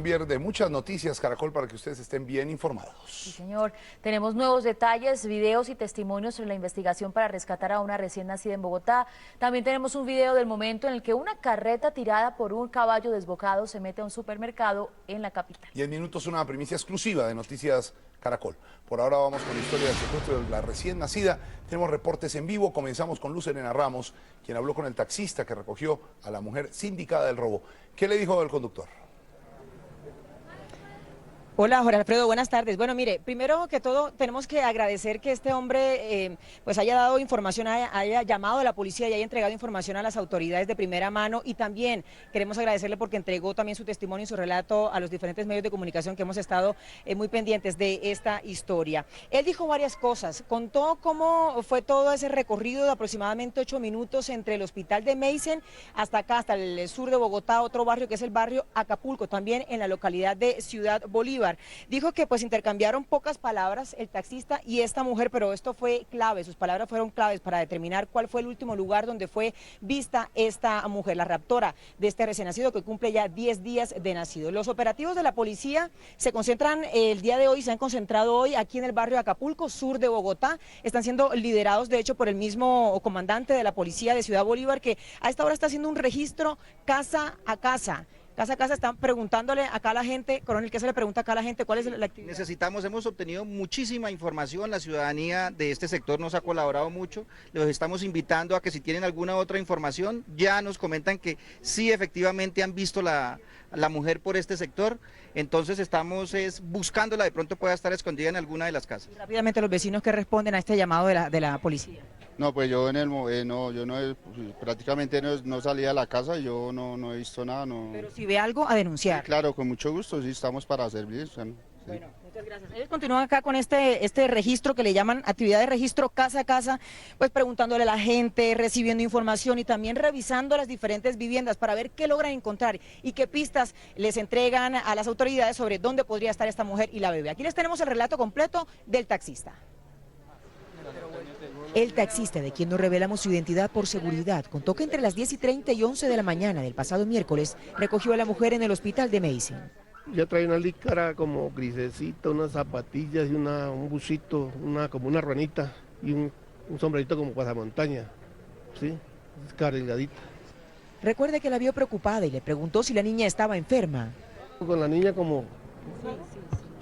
Premier de muchas noticias Caracol para que ustedes estén bien informados. Sí, señor. Tenemos nuevos detalles, videos y testimonios sobre la investigación para rescatar a una recién nacida en Bogotá. También tenemos un video del momento en el que una carreta tirada por un caballo desbocado se mete a un supermercado en la capital. Y en minutos una primicia exclusiva de Noticias Caracol. Por ahora vamos con la historia del secuestro de la recién nacida. Tenemos reportes en vivo. Comenzamos con Luz Elena Ramos, quien habló con el taxista que recogió a la mujer sindicada del robo. ¿Qué le dijo el conductor? Hola, Jorge Alfredo, buenas tardes. Bueno, mire, primero que todo tenemos que agradecer que este hombre pues haya dado información, haya llamado a la policía y haya entregado información a las autoridades de primera mano, y también queremos agradecerle porque entregó también su testimonio y su relato a los diferentes medios de comunicación que hemos estado muy pendientes de esta historia. Él dijo varias cosas, contó cómo fue todo ese recorrido de aproximadamente 8 minutos entre el hospital de Meissen hasta acá, hasta el sur de Bogotá, otro barrio que es el barrio Acapulco, también en la localidad de Ciudad Bolívar. Dijo que pues intercambiaron pocas palabras el taxista y esta mujer, pero esto fue clave, sus palabras fueron claves para determinar cuál fue el último lugar donde fue vista esta mujer, la raptora de este recién nacido que cumple ya 10 días de nacido. Los operativos de la policía se concentran el día de hoy, se han concentrado hoy aquí en el barrio Acapulco, sur de Bogotá. Están siendo liderados de hecho por el mismo comandante de la policía de Ciudad Bolívar, que a esta hora está haciendo un registro casa a casa. Casa a casa están preguntándole acá a la gente, coronel, ¿qué se le pregunta acá a la gente? ¿Cuál es la actividad? Hemos obtenido muchísima información, la ciudadanía de este sector nos ha colaborado mucho, los estamos invitando a que si tienen alguna otra información, ya nos comentan que sí efectivamente han visto la mujer por este sector, entonces estamos buscándola, de pronto pueda estar escondida en alguna de las casas. Y rápidamente los vecinos que responden a este llamado de la policía. No, pues yo prácticamente no salí a la casa, yo no he visto nada. No. Pero si ve algo, a denunciar. Sí, claro, con mucho gusto, sí, estamos para servir. Sí. Bueno, muchas gracias. Ellos continúan acá con este registro que le llaman actividad de registro casa a casa, pues preguntándole a la gente, recibiendo información y también revisando las diferentes viviendas para ver qué logran encontrar y qué pistas les entregan a las autoridades sobre dónde podría estar esta mujer y la bebé. Aquí les tenemos el relato completo del taxista. El taxista, de quien no revelamos su identidad por seguridad, contó que entre las 10:30 y 11 de la mañana del pasado miércoles recogió a la mujer en el hospital de Meissen. Ya trae una licra como grisecita, unas zapatillas y un busito, como una ruanita y un sombrerito como pasamontaña, ¿sí? Cargadita. Recuerde que la vio preocupada y le preguntó si la niña estaba enferma. Con la niña como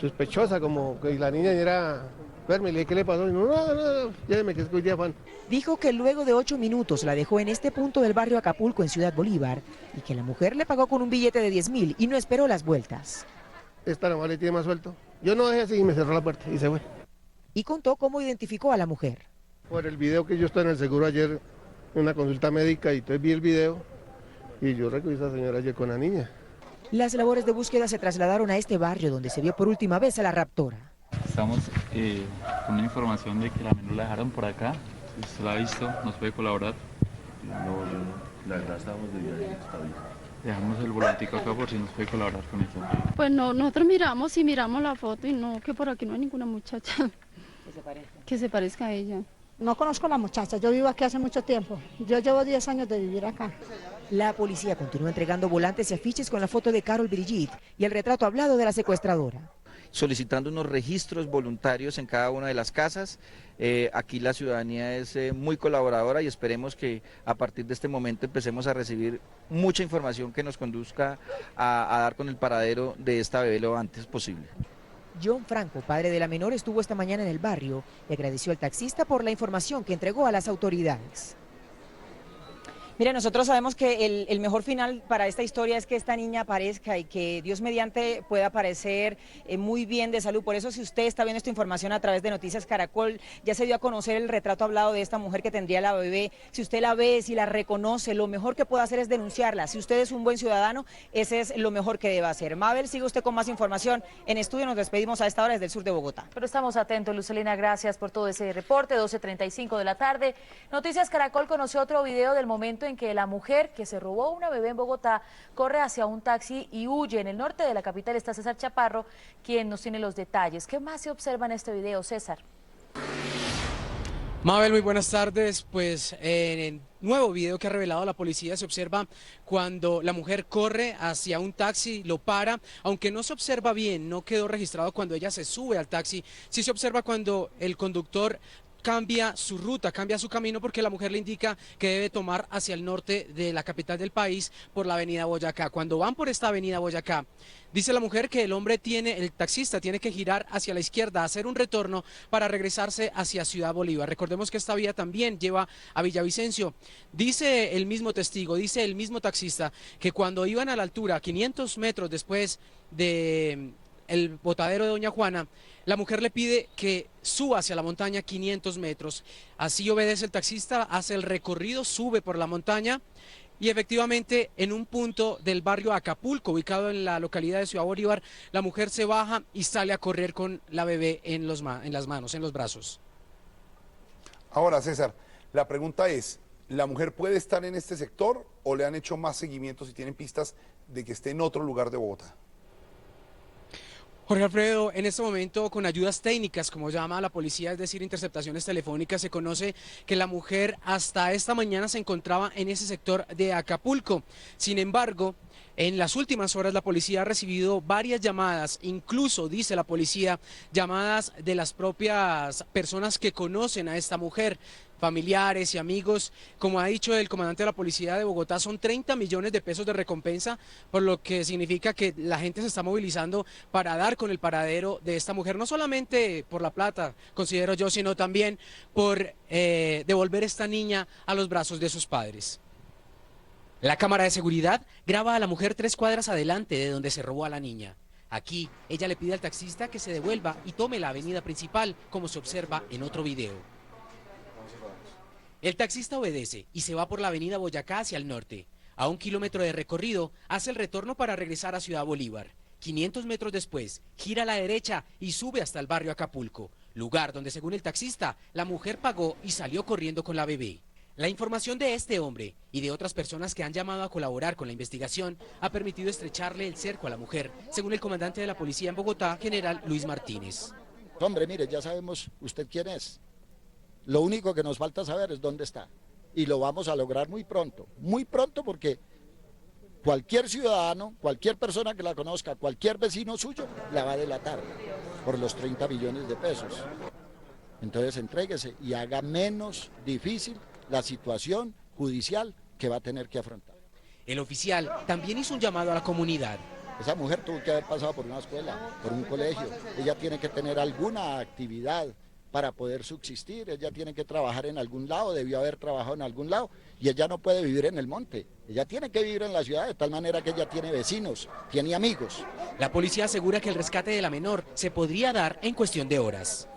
sospechosa, como que la niña era... Le dije, ¿qué le pasó? No, lléveme que es que hoy día fan. Dijo que luego de 8 minutos la dejó en este punto del barrio Acapulco en Ciudad Bolívar y que la mujer le pagó con un billete de 10.000 y no esperó las vueltas. Esta nomás le tiene más suelto. Yo no dejé así y me cerró la puerta y se fue. Y contó cómo identificó a la mujer. Por el video que yo estaba en el seguro ayer, en una consulta médica, y entonces vi el video y yo recogí a esa señora ayer con la niña. Las labores de búsqueda se trasladaron a este barrio donde se vio por última vez a la raptora. Estamos con una información de que la menor la dejaron por acá. Si usted la ha visto, nos puede colaborar. No, la verdad estábamos de viaje, está bien. Dejamos el volantico acá por si nos puede colaborar con eso. Pues no, nosotros miramos la foto y no, que por aquí no hay ninguna muchacha que se parezca a ella. No conozco a la muchacha, yo vivo aquí hace mucho tiempo. Yo llevo 10 años de vivir acá. La policía continúa entregando volantes y afiches con la foto de Carol Brigitte y el retrato hablado de la secuestradora. Solicitando unos registros voluntarios en cada una de las casas. Aquí la ciudadanía es muy colaboradora y esperemos que a partir de este momento empecemos a recibir mucha información que nos conduzca a dar con el paradero de esta bebé lo antes posible. John Franco, padre de la menor, estuvo esta mañana en el barrio y agradeció al taxista por la información que entregó a las autoridades. Mire, nosotros sabemos que el mejor final para esta historia es que esta niña aparezca y que Dios mediante pueda aparecer muy bien de salud. Por eso, si usted está viendo esta información a través de Noticias Caracol, ya se dio a conocer el retrato hablado de esta mujer que tendría la bebé. Si usted la ve, si la reconoce, lo mejor que puede hacer es denunciarla. Si usted es un buen ciudadano, ese es lo mejor que debe hacer. Mabel, sigue usted con más información. En estudio nos despedimos a esta hora desde el sur de Bogotá. Pero estamos atentos, Lucelina, gracias por todo ese reporte. 12:35 de la tarde. Noticias Caracol conoció otro video del momento en que la mujer que se robó una bebé en Bogotá corre hacia un taxi y huye. En el norte de la capital está César Chaparro, quien nos tiene los detalles. ¿Qué más se observa en este video, César? Mabel, muy buenas tardes. Pues nuevo video que ha revelado la policía se observa cuando la mujer corre hacia un taxi, lo para, aunque no se observa bien, no quedó registrado cuando ella se sube al taxi, sí se observa cuando el conductor cambia su ruta, cambia su camino porque la mujer le indica que debe tomar hacia el norte de la capital del país por la avenida Boyacá. Cuando van por esta avenida Boyacá, dice la mujer que el taxista tiene que girar hacia la izquierda, hacer un retorno para regresarse hacia Ciudad Bolívar. Recordemos que esta vía también lleva a Villavicencio. Dice el mismo testigo, dice el mismo taxista, que cuando iban a la altura, 500 metros después de el botadero de Doña Juana, la mujer le pide que suba hacia la montaña 500 metros. Así obedece el taxista, hace el recorrido, sube por la montaña y efectivamente en un punto del barrio Acapulco, ubicado en la localidad de Ciudad Bolívar, la mujer se baja y sale a correr con la bebé en las manos, en los brazos. Ahora, César, la pregunta es, ¿la mujer puede estar en este sector o le han hecho más seguimientos y tienen pistas de que esté en otro lugar de Bogotá? Jorge Alfredo, en este momento con ayudas técnicas, como llama la policía, es decir, interceptaciones telefónicas, se conoce que la mujer hasta esta mañana se encontraba en ese sector de Acapulco. Sin embargo, en las últimas horas la policía ha recibido varias llamadas, incluso, dice la policía, llamadas de las propias personas que conocen a esta mujer, familiares y amigos. Como ha dicho el comandante de la policía de Bogotá, son 30 millones de pesos de recompensa, por lo que significa que la gente se está movilizando para dar con el paradero de esta mujer, no solamente por la plata, considero yo, sino también por devolver esta niña a los brazos de sus padres. La cámara de seguridad graba a la mujer 3 cuadras adelante de donde se robó a la niña. Aquí, ella le pide al taxista que se devuelva y tome la avenida principal, como se observa en otro video. El taxista obedece y se va por la avenida Boyacá hacia el norte. A 1 kilómetro de recorrido, hace el retorno para regresar a Ciudad Bolívar. 500 metros después, gira a la derecha y sube hasta el barrio Acapulco, lugar donde, según el taxista, la mujer pagó y salió corriendo con la bebé. La información de este hombre y de otras personas que han llamado a colaborar con la investigación ha permitido estrecharle el cerco a la mujer, según el comandante de la policía en Bogotá, general Luis Martínez. Hombre, mire, ya sabemos usted quién es. Lo único que nos falta saber es dónde está. Y lo vamos a lograr muy pronto porque cualquier ciudadano, cualquier persona que la conozca, cualquier vecino suyo, la va a delatar por los 30 millones de pesos. Entonces entréguese y haga menos difícil la situación judicial que va a tener que afrontar. El oficial también hizo un llamado a la comunidad. Esa mujer tuvo que haber pasado por una escuela, por un colegio. Ella tiene que tener alguna actividad para poder subsistir. Ella tiene que trabajar en algún lado, debió haber trabajado en algún lado. Y ella no puede vivir en el monte. Ella tiene que vivir en la ciudad de tal manera que ella tiene vecinos, tiene amigos. La policía asegura que el rescate de la menor se podría dar en cuestión de horas.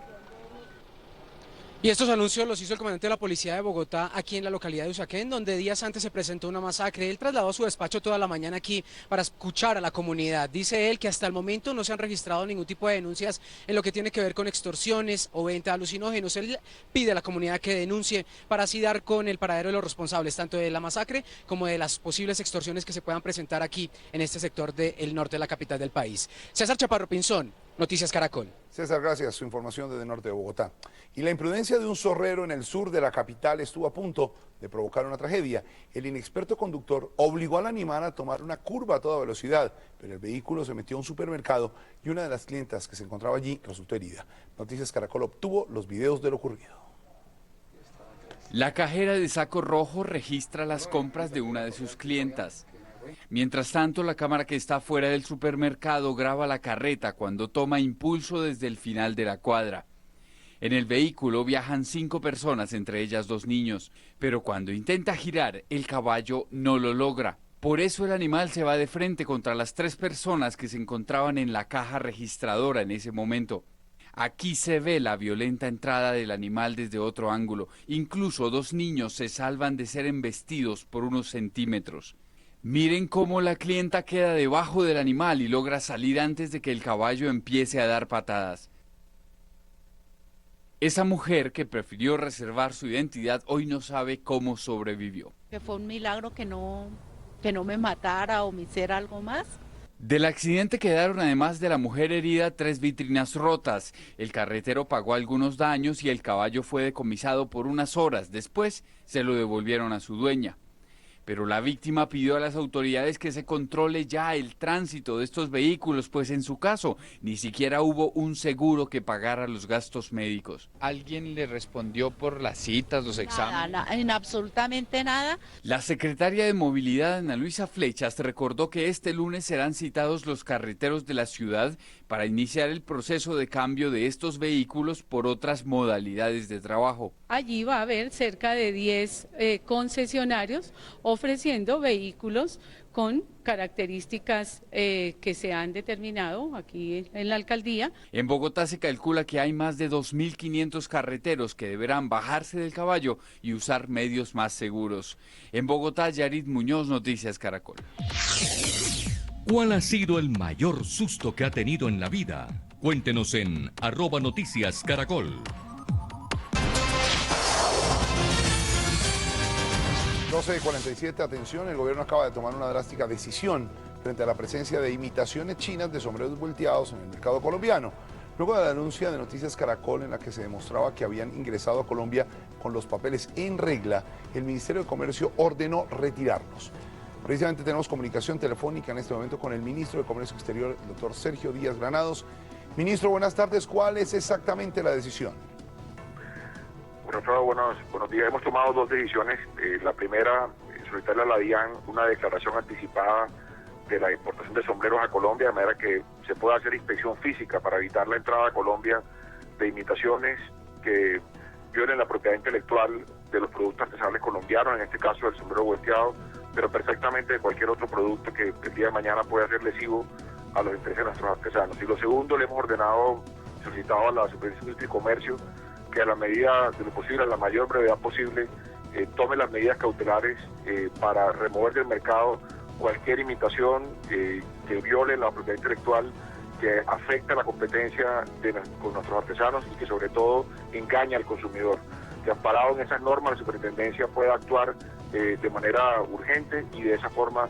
Y estos anuncios los hizo el comandante de la policía de Bogotá aquí en la localidad de Usaquén, donde días antes se presentó una masacre. Él trasladó su despacho toda la mañana aquí para escuchar a la comunidad. Dice él que hasta el momento no se han registrado ningún tipo de denuncias en lo que tiene que ver con extorsiones o venta de alucinógenos. Él pide a la comunidad que denuncie para así dar con el paradero de los responsables, tanto de la masacre como de las posibles extorsiones que se puedan presentar aquí en este sector del norte de la capital del país. César Chaparro Pinzón, Noticias Caracol. César, gracias. Su información desde el norte de Bogotá. Y la imprudencia de un zorrero en el sur de la capital estuvo a punto de provocar una tragedia. El inexperto conductor obligó al animal a tomar una curva a toda velocidad, pero el vehículo se metió a un supermercado y una de las clientas que se encontraba allí resultó herida. Noticias Caracol obtuvo los videos de lo ocurrido. La cajera de saco rojo registra las compras de una de sus clientas. Mientras tanto, la cámara que está fuera del supermercado graba la carreta cuando toma impulso desde el final de la cuadra. En el vehículo viajan 5 personas, entre ellas 2 niños, pero cuando intenta girar, el caballo no lo logra. Por eso el animal se va de frente contra las 3 personas que se encontraban en la caja registradora en ese momento. Aquí se ve la violenta entrada del animal desde otro ángulo. Incluso 2 niños se salvan de ser embestidos por unos centímetros. Miren cómo la clienta queda debajo del animal y logra salir antes de que el caballo empiece a dar patadas. Esa mujer, que prefirió reservar su identidad, hoy no sabe cómo sobrevivió. Que fue un milagro que no me matara o me hiciera algo más. Del accidente quedaron, además de la mujer herida, 3 vitrinas rotas. El carretero pagó algunos daños y el caballo fue decomisado por unas horas. Después se lo devolvieron a su dueña. Pero la víctima pidió a las autoridades que se controle ya el tránsito de estos vehículos, pues en su caso ni siquiera hubo un seguro que pagara los gastos médicos. ¿Alguien le respondió por las citas, los exámenes? Nada, en absolutamente nada. La secretaria de Movilidad, Ana Luisa Flechas, recordó que este lunes serán citados los carreteros de la ciudad para iniciar el proceso de cambio de estos vehículos por otras modalidades de trabajo. Allí va a haber cerca de 10 concesionarios ofreciendo vehículos con características que se han determinado aquí en la alcaldía. En Bogotá se calcula que hay más de 2.500 carreteros que deberán bajarse del caballo y usar medios más seguros. En Bogotá, Yarit Muñoz, Noticias Caracol. ¿Cuál ha sido el mayor susto que ha tenido en la vida? Cuéntenos en @noticiascaracol. 12:47, atención, el gobierno acaba de tomar una drástica decisión frente a la presencia de imitaciones chinas de sombreros volteados en el mercado colombiano. Luego de la denuncia de Noticias Caracol en la que se demostraba que habían ingresado a Colombia con los papeles en regla, el Ministerio de Comercio ordenó retirarlos. Precisamente tenemos comunicación telefónica en este momento con el ministro de Comercio Exterior, el doctor Sergio Díaz Granados. Ministro, buenas tardes. ¿Cuál es exactamente la decisión? Bueno, buenos días. Hemos tomado 2 decisiones. La primera, solicitarle a la DIAN una declaración anticipada de la importación de sombreros a Colombia, de manera que se pueda hacer inspección física para evitar la entrada a Colombia de imitaciones que violen la propiedad intelectual de los productos artesanales colombianos, en este caso del sombrero volteado, pero perfectamente de cualquier otro producto que el día de mañana pueda ser lesivo a los intereses de nuestros artesanos. Y lo segundo, le hemos solicitado a la Superintendencia de Industria y Comercio que a la medida de lo posible, a la mayor brevedad posible, tome las medidas cautelares para remover del mercado cualquier imitación que viole la propiedad intelectual, que afecte a la competencia con nuestros artesanos y que sobre todo engaña al consumidor. Que amparado en esas normas, la superintendencia pueda actuar de manera urgente y de esa forma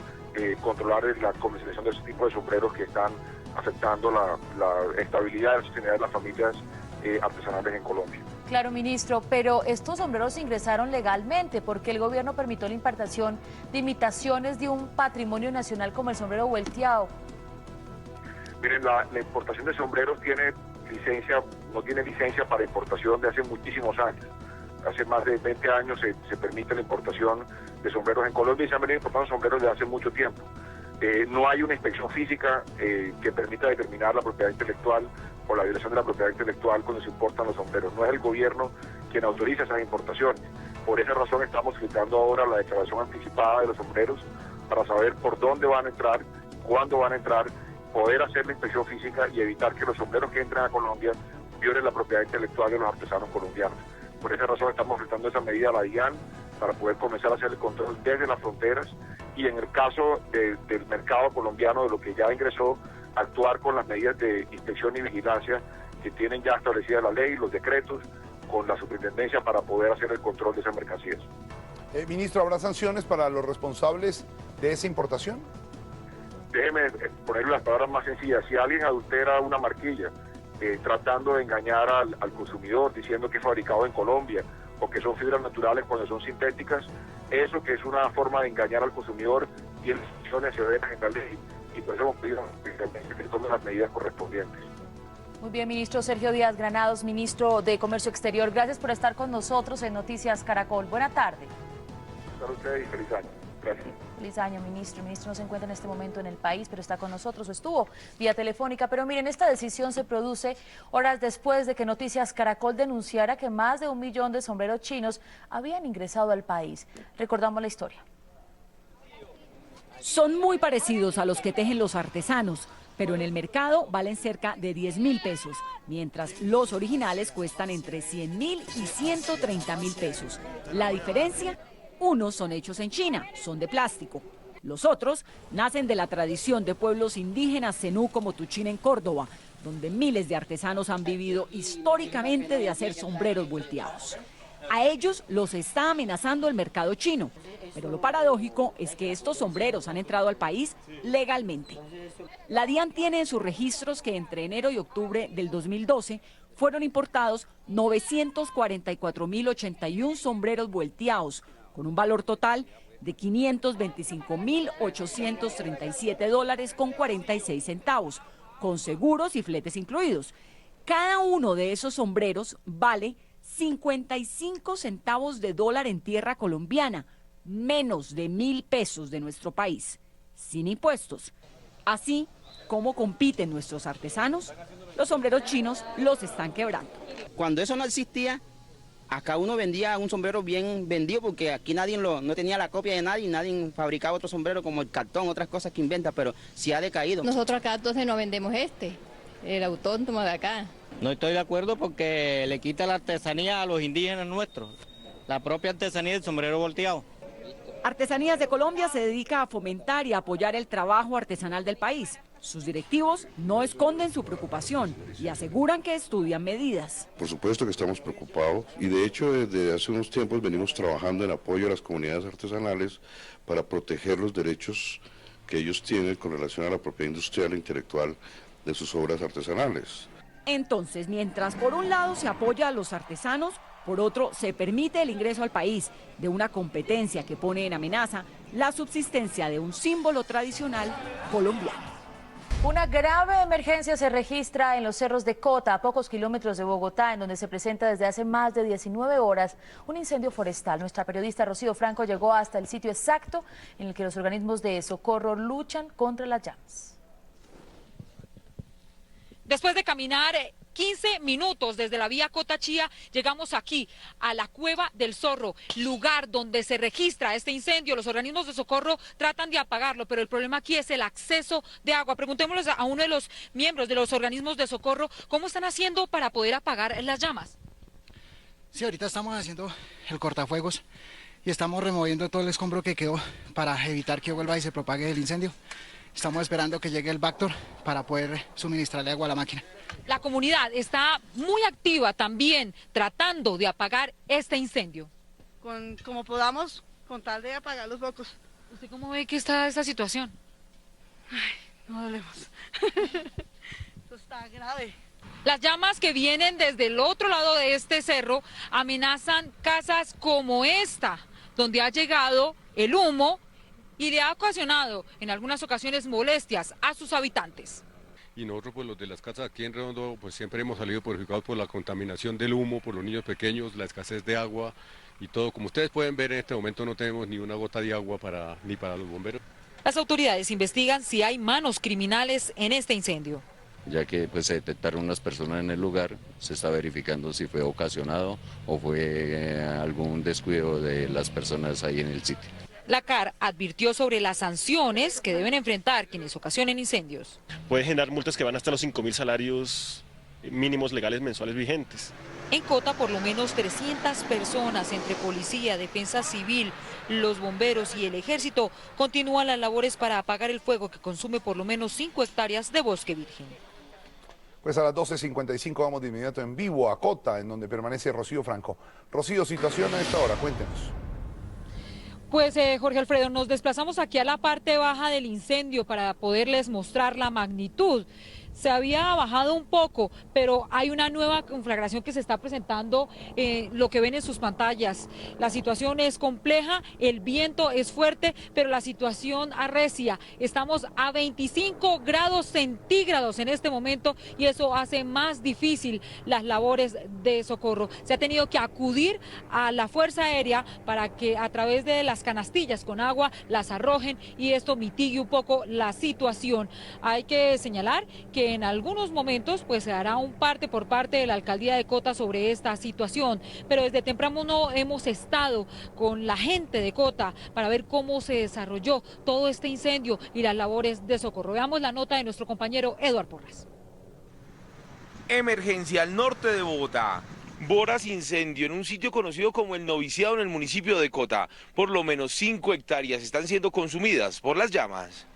controlar la comercialización de ese tipo de sombreros que están afectando la estabilidad y la sostenibilidad de las familias artesanales en Colombia. Claro, ministro, pero estos sombreros ingresaron legalmente porque el gobierno permitió la importación de imitaciones de un patrimonio nacional como el sombrero volteado. Miren, la importación de sombreros no tiene licencia para importación de hace muchísimos años. Hace más de 20 años se permite la importación de sombreros en Colombia y se han venido importando sombreros desde hace mucho tiempo. No hay una inspección física que permita determinar la propiedad intelectual o la violación de la propiedad intelectual cuando se importan los sombreros. No es el gobierno quien autoriza esas importaciones. Por esa razón estamos solicitando ahora la declaración anticipada de los sombreros para saber por dónde van a entrar, cuándo van a entrar, poder hacer la inspección física y evitar que los sombreros que entren a Colombia violen la propiedad intelectual de los artesanos colombianos. Por esa razón estamos solicitando esa medida a la DIAN para poder comenzar a hacer el control desde las fronteras y en el caso del mercado colombiano, de lo que ya ingresó, actuar con las medidas de inspección y vigilancia que tienen ya establecida la ley, los decretos, con la superintendencia para poder hacer el control de esas mercancías. Ministro, ¿habrá sanciones para los responsables de esa importación? Déjeme ponerle las palabras más sencillas. Si alguien adultera una marquilla tratando de engañar al consumidor, diciendo que es fabricado en Colombia o que son fibras naturales cuando son sintéticas, eso que es una forma de engañar al consumidor, tiene sanciones severas en la ley y por eso hemos pedido que tomen las medidas correspondientes. Muy bien, ministro Sergio Díaz Granados, ministro de Comercio Exterior, gracias por estar con nosotros en Noticias Caracol. Buena tarde. Para ustedes y feliz año. Gracias. Feliz año, ministro. El ministro no se encuentra en este momento en el país, pero está con nosotros, estuvo vía telefónica. Pero miren, esta decisión se produce horas después de que Noticias Caracol denunciara que más de 1 millón de sombreros chinos habían ingresado al país. Recordamos la historia. Son muy parecidos a los que tejen los artesanos, pero en el mercado valen cerca de 10.000 pesos, mientras los originales cuestan entre 100.000 y 130.000 pesos. La diferencia: unos son hechos en China, son de plástico. Los otros nacen de la tradición de pueblos indígenas zenú como Tuchín en Córdoba, donde miles de artesanos han vivido históricamente de hacer sombreros volteados. A ellos los está amenazando el mercado chino. Pero lo paradójico es que estos sombreros han entrado al país legalmente. La DIAN tiene en sus registros que entre enero y octubre del 2012 fueron importados 944.081 sombreros volteados, con un valor total de $525.837.46, con seguros y fletes incluidos. Cada uno de esos sombreros vale 55 centavos de dólar en tierra colombiana, menos de 1.000 pesos de nuestro país, sin impuestos. Así como compiten nuestros artesanos, los sombreros chinos los están quebrando. Cuando eso no existía, acá uno vendía un sombrero bien vendido porque aquí nadie no tenía la copia de nadie, nadie fabricaba otro sombrero como el cartón, otras cosas que inventa, pero sí ha decaído. Nosotros acá entonces no vendemos el autónomo de acá. No estoy de acuerdo porque le quita la artesanía a los indígenas nuestros, la propia artesanía del sombrero volteado. Artesanías de Colombia se dedica a fomentar y a apoyar el trabajo artesanal del país. Sus directivos no esconden su preocupación y aseguran que estudian medidas. Por supuesto que estamos preocupados y de hecho desde hace unos tiempos venimos trabajando en apoyo a las comunidades artesanales para proteger los derechos que ellos tienen con relación a la propiedad industrial e intelectual de sus obras artesanales. Entonces, mientras por un lado se apoya a los artesanos, por otro se permite el ingreso al país de una competencia que pone en amenaza la subsistencia de un símbolo tradicional colombiano. Una grave emergencia se registra en los cerros de Cota, a pocos kilómetros de Bogotá, en donde se presenta desde hace más de 19 horas un incendio forestal. Nuestra periodista Rocío Franco llegó hasta el sitio exacto en el que los organismos de socorro luchan contra las llamas. Después de caminar 15 minutos desde la vía Cota-Chía, llegamos aquí, a la Cueva del Zorro, lugar donde se registra este incendio. Los organismos de socorro tratan de apagarlo, pero el problema aquí es el acceso de agua. Preguntémosles a uno de los miembros de los organismos de socorro, ¿cómo están haciendo para poder apagar las llamas? Sí, ahorita estamos haciendo el cortafuegos y estamos removiendo todo el escombro que quedó para evitar que vuelva y se propague el incendio. Estamos esperando que llegue el Bactor para poder suministrarle agua a la máquina. La comunidad está muy activa también tratando de apagar este incendio. Como podamos, con tal de apagar los focos. ¿Usted cómo ve que está esta situación? Ay, no dolemos. Esto está grave. Las llamas que vienen desde el otro lado de este cerro amenazan casas como esta, donde ha llegado el humo y le ha ocasionado en algunas ocasiones molestias a sus habitantes. Y nosotros, pues los de las casas aquí en Redondo, pues siempre hemos salido perjudicados por la contaminación del humo, por los niños pequeños, la escasez de agua y todo. Como ustedes pueden ver, en este momento no tenemos ni una gota de agua ni para los bomberos. Las autoridades investigan si hay manos criminales en este incendio. Ya que pues, se detectaron unas personas en el lugar, se está verificando si fue ocasionado o fue algún descuido de las personas ahí en el sitio. La CAR advirtió sobre las sanciones que deben enfrentar quienes ocasionen incendios. Puede generar multas que van hasta los 5.000 salarios mínimos legales mensuales vigentes. En Cota, por lo menos 300 personas entre policía, defensa civil, los bomberos y el ejército continúan las labores para apagar el fuego que consume por lo menos 5 hectáreas de bosque virgen. Pues a las 12:55 vamos de inmediato en vivo a Cota, en donde permanece Rocío Franco. Rocío, situación a esta hora, cuéntenos. Pues Jorge Alfredo, nos desplazamos aquí a la parte baja del incendio para poderles mostrar la magnitud. Se había bajado un poco, pero hay una nueva conflagración que se está presentando, lo que ven en sus pantallas. La situación es compleja, el viento es fuerte, pero la situación arrecia. Estamos a 25 grados centígrados en este momento y eso hace más difícil las labores de socorro. Se ha tenido que acudir a la Fuerza Aérea para que a través de las canastillas con agua las arrojen y esto mitigue un poco la situación. Hay que señalar que en algunos momentos pues se hará un parte por parte de la alcaldía de Cota sobre esta situación, pero desde temprano hemos estado con la gente de Cota para ver cómo se desarrolló todo este incendio y las labores de socorro. Veamos la nota de nuestro compañero Eduardo Porras. Emergencia al norte de Bogotá. Boras incendio en un sitio conocido como El Noviciado en el municipio de Cota. Por lo menos 5 hectáreas están siendo consumidas por las llamas.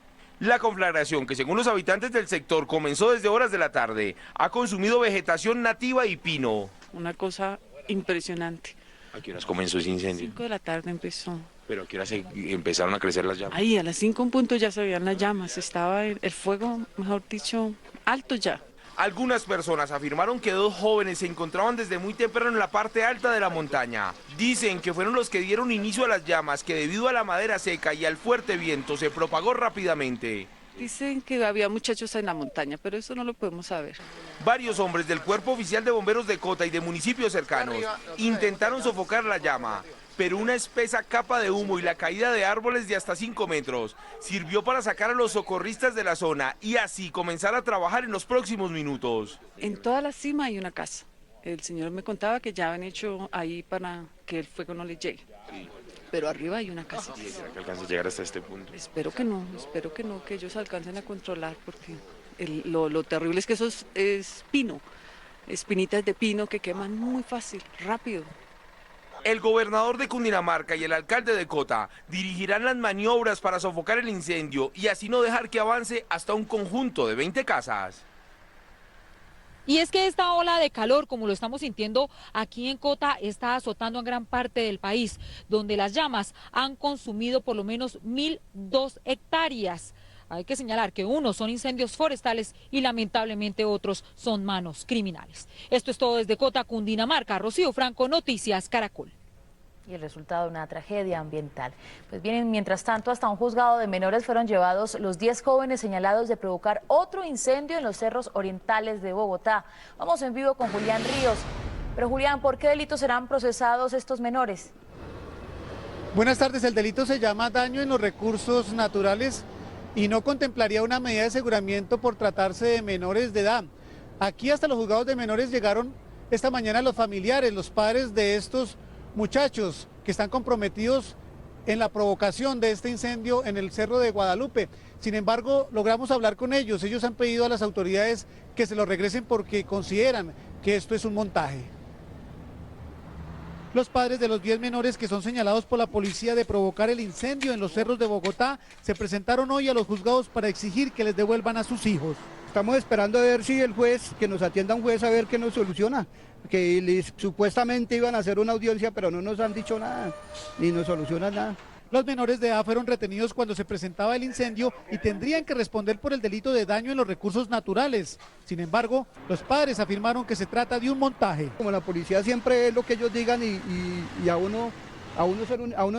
La conflagración, que según los habitantes del sector comenzó desde horas de la tarde, ha consumido vegetación nativa y pino. Una cosa impresionante. ¿A qué horas comenzó ese incendio? 5 de la tarde empezó. ¿Pero a qué horas empezaron a crecer las llamas? Ahí a las 5 en punto ya se veían las llamas, estaba el fuego, mejor dicho, alto ya. Algunas personas afirmaron que 2 jóvenes se encontraban desde muy temprano en la parte alta de la montaña. Dicen que fueron los que dieron inicio a las llamas, que debido a la madera seca y al fuerte viento se propagó rápidamente. Dicen que había muchachos en la montaña, pero eso no lo podemos saber. Varios hombres del Cuerpo Oficial de Bomberos de Cota y de municipios cercanos intentaron sofocar la llama, pero una espesa capa de humo y la caída de árboles de hasta 5 metros sirvió para sacar a los socorristas de la zona y así comenzar a trabajar en los próximos minutos. En toda la cima hay una casa. El señor me contaba que ya han hecho ahí para que el fuego no le llegue. Sí. Pero arriba hay una casa. ¿Será que alcance a llegar hasta este punto? Espero que no, que ellos alcancen a controlar, porque lo terrible es que eso es pino, espinitas de pino que queman muy fácil, rápido. El gobernador de Cundinamarca y el alcalde de Cota dirigirán las maniobras para sofocar el incendio y así no dejar que avance hasta un conjunto de 20 casas. Y es que esta ola de calor, como lo estamos sintiendo aquí en Cota, está azotando a gran parte del país, donde las llamas han consumido por lo menos 1.002 hectáreas. Hay que señalar que unos son incendios forestales y lamentablemente otros son manos criminales. Esto es todo desde Cota, Cundinamarca. Rocío Franco, Noticias Caracol. Y el resultado de una tragedia ambiental. Pues bien, mientras tanto, hasta un juzgado de menores fueron llevados los 10 jóvenes señalados de provocar otro incendio en los cerros orientales de Bogotá. Vamos en vivo con Julián Ríos. Pero Julián, ¿por qué delitos serán procesados estos menores? Buenas tardes, el delito se llama daño en los recursos naturales y no contemplaría una medida de aseguramiento por tratarse de menores de edad. Aquí hasta los juzgados de menores llegaron esta mañana los familiares, los padres de estos muchachos que están comprometidos en la provocación de este incendio en el Cerro de Guadalupe. Sin embargo, logramos hablar con ellos. Ellos han pedido a las autoridades que se lo regresen porque consideran que esto es un montaje. Los padres de los 10 menores que son señalados por la policía de provocar el incendio en los cerros de Bogotá se presentaron hoy a los juzgados para exigir que les devuelvan a sus hijos. Estamos esperando a ver si el juez, que nos atienda un juez a ver qué nos soluciona, que supuestamente iban a hacer una audiencia, pero no nos han dicho nada, ni nos solucionan nada. Los menores de edad fueron retenidos cuando se presentaba el incendio y tendrían que responder por el delito de daño en los recursos naturales. Sin embargo, los padres afirmaron que se trata de un montaje. Como la policía siempre es lo que ellos digan y a uno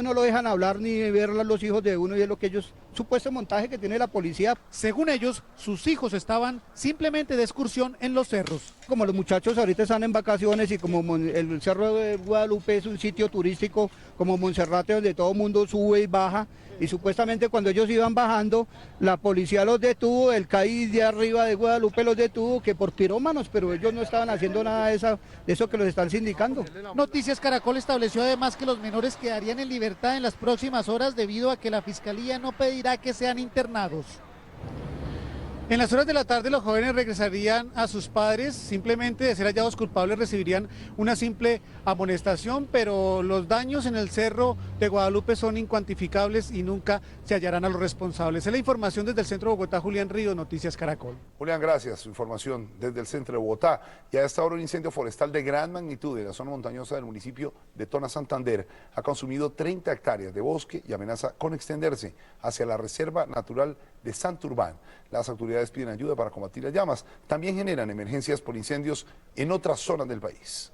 no lo dejan hablar ni ver a los hijos de uno y es lo que ellos, supuesto montaje que tiene la policía. Según ellos, sus hijos estaban simplemente de excursión en los cerros. Como los muchachos ahorita están en vacaciones y como el Cerro de Guadalupe es un sitio turístico como Monserrate donde todo el mundo sube y baja y supuestamente cuando ellos iban bajando la policía los detuvo, el CAI de arriba de Guadalupe los detuvo que por pirómanos, pero ellos no estaban haciendo nada de eso que los están sindicando. Noticias Caracol estableció además que los menores quedarían en libertad en las próximas horas debido a que la Fiscalía no pedirá que sean internados. En las horas de la tarde los jóvenes regresarían a sus padres, simplemente de ser hallados culpables recibirían una simple amonestación, pero los daños en el Cerro de Guadalupe son incuantificables y nunca se hallarán a los responsables. Es la información desde el centro de Bogotá, Julián Ríos, Noticias Caracol. Julián, gracias. Su información desde el centro de Bogotá. Y a esta hora un incendio forestal de gran magnitud en la zona montañosa del municipio de Tona, Santander, ha consumido 30 hectáreas de bosque y amenaza con extenderse hacia la Reserva Natural de Santurbán. Las autoridades piden ayuda para combatir las llamas. También generan emergencias por incendios en otras zonas del país.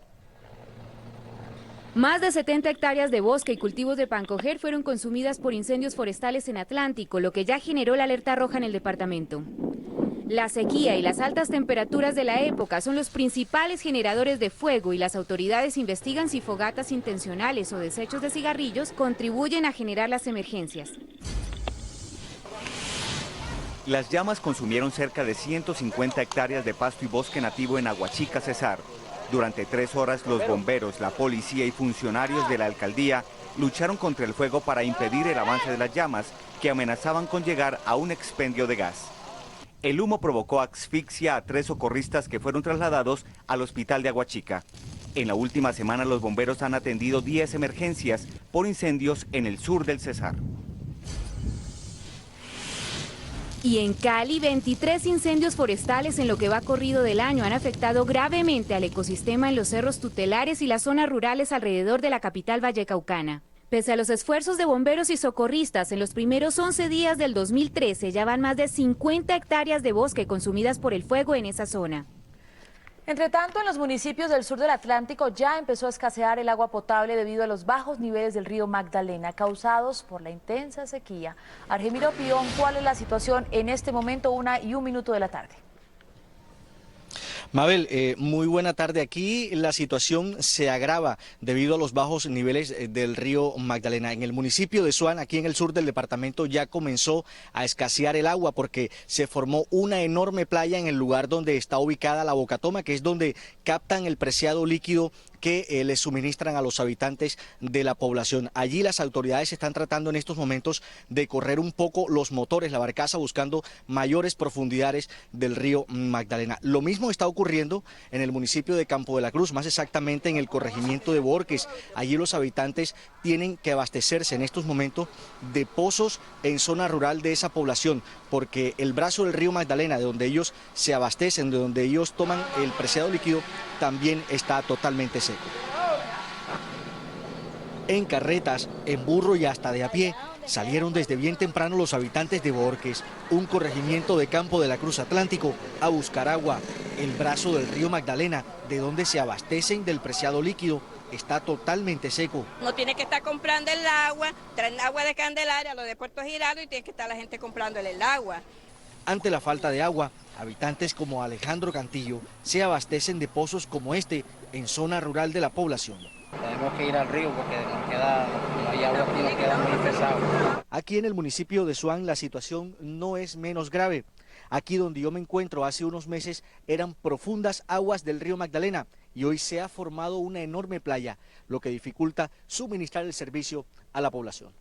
Más de 70 hectáreas de bosque y cultivos de pancoger fueron consumidas por incendios forestales en Atlántico, lo que ya generó la alerta roja en el departamento. La sequía y las altas temperaturas de la época son los principales generadores de fuego y las autoridades investigan si fogatas intencionales o desechos de cigarrillos contribuyen a generar las emergencias. Las llamas consumieron cerca de 150 hectáreas de pasto y bosque nativo en Aguachica, Cesar. Durante 3 horas los bomberos, la policía y funcionarios de la alcaldía lucharon contra el fuego para impedir el avance de las llamas que amenazaban con llegar a un expendio de gas. El humo provocó asfixia a 3 socorristas que fueron trasladados al hospital de Aguachica. En la última semana los bomberos han atendido 10 emergencias por incendios en el sur del Cesar. Y en Cali, 23 incendios forestales en lo que va corrido del año han afectado gravemente al ecosistema en los cerros tutelares y las zonas rurales alrededor de la capital vallecaucana. Pese a los esfuerzos de bomberos y socorristas, en los primeros 11 días del 2013 ya van más de 50 hectáreas de bosque consumidas por el fuego en esa zona. Entre tanto, en los municipios del sur del Atlántico ya empezó a escasear el agua potable debido a los bajos niveles del río Magdalena causados por la intensa sequía. Argemiro Pion, ¿cuál es la situación en este momento? 1:01 de la tarde. Mabel, muy buena tarde. Aquí la situación se agrava debido a los bajos niveles del río Magdalena. En el municipio de Suán, aquí en el sur del departamento, ya comenzó a escasear el agua porque se formó una enorme playa en el lugar donde está ubicada la Bocatoma, que es donde captan el preciado líquido que les suministran a los habitantes de la población. Allí las autoridades están tratando en estos momentos de correr un poco los motores, la barcaza, buscando mayores profundidades del río Magdalena. Lo mismo está ocurriendo en el municipio de Campo de la Cruz, más exactamente en el corregimiento de Borques. Allí los habitantes tienen que abastecerse en estos momentos de pozos en zona rural de esa población, porque el brazo del río Magdalena, de donde ellos se abastecen, de donde ellos toman el preciado líquido, también está totalmente seco. En carretas, en burro y hasta de a pie, salieron desde bien temprano los habitantes de Borques, un corregimiento de Campo de la Cruz Atlántico, a buscar agua. El brazo del río Magdalena, de donde se abastecen del preciado líquido, está totalmente seco. No tiene que estar comprando el agua, traen agua de Candelaria, lo de Puerto Girado, y tiene que estar la gente comprándole el agua. Ante la falta de agua, habitantes como Alejandro Cantillo se abastecen de pozos como este en zona rural de la población. Tenemos que ir al río porque no hay agua aquí, nos queda muy pesado. Aquí en el municipio de Suán la situación no es menos grave. Aquí donde yo me encuentro hace unos meses eran profundas aguas del río Magdalena y hoy se ha formado una enorme playa, lo que dificulta suministrar el servicio a la población.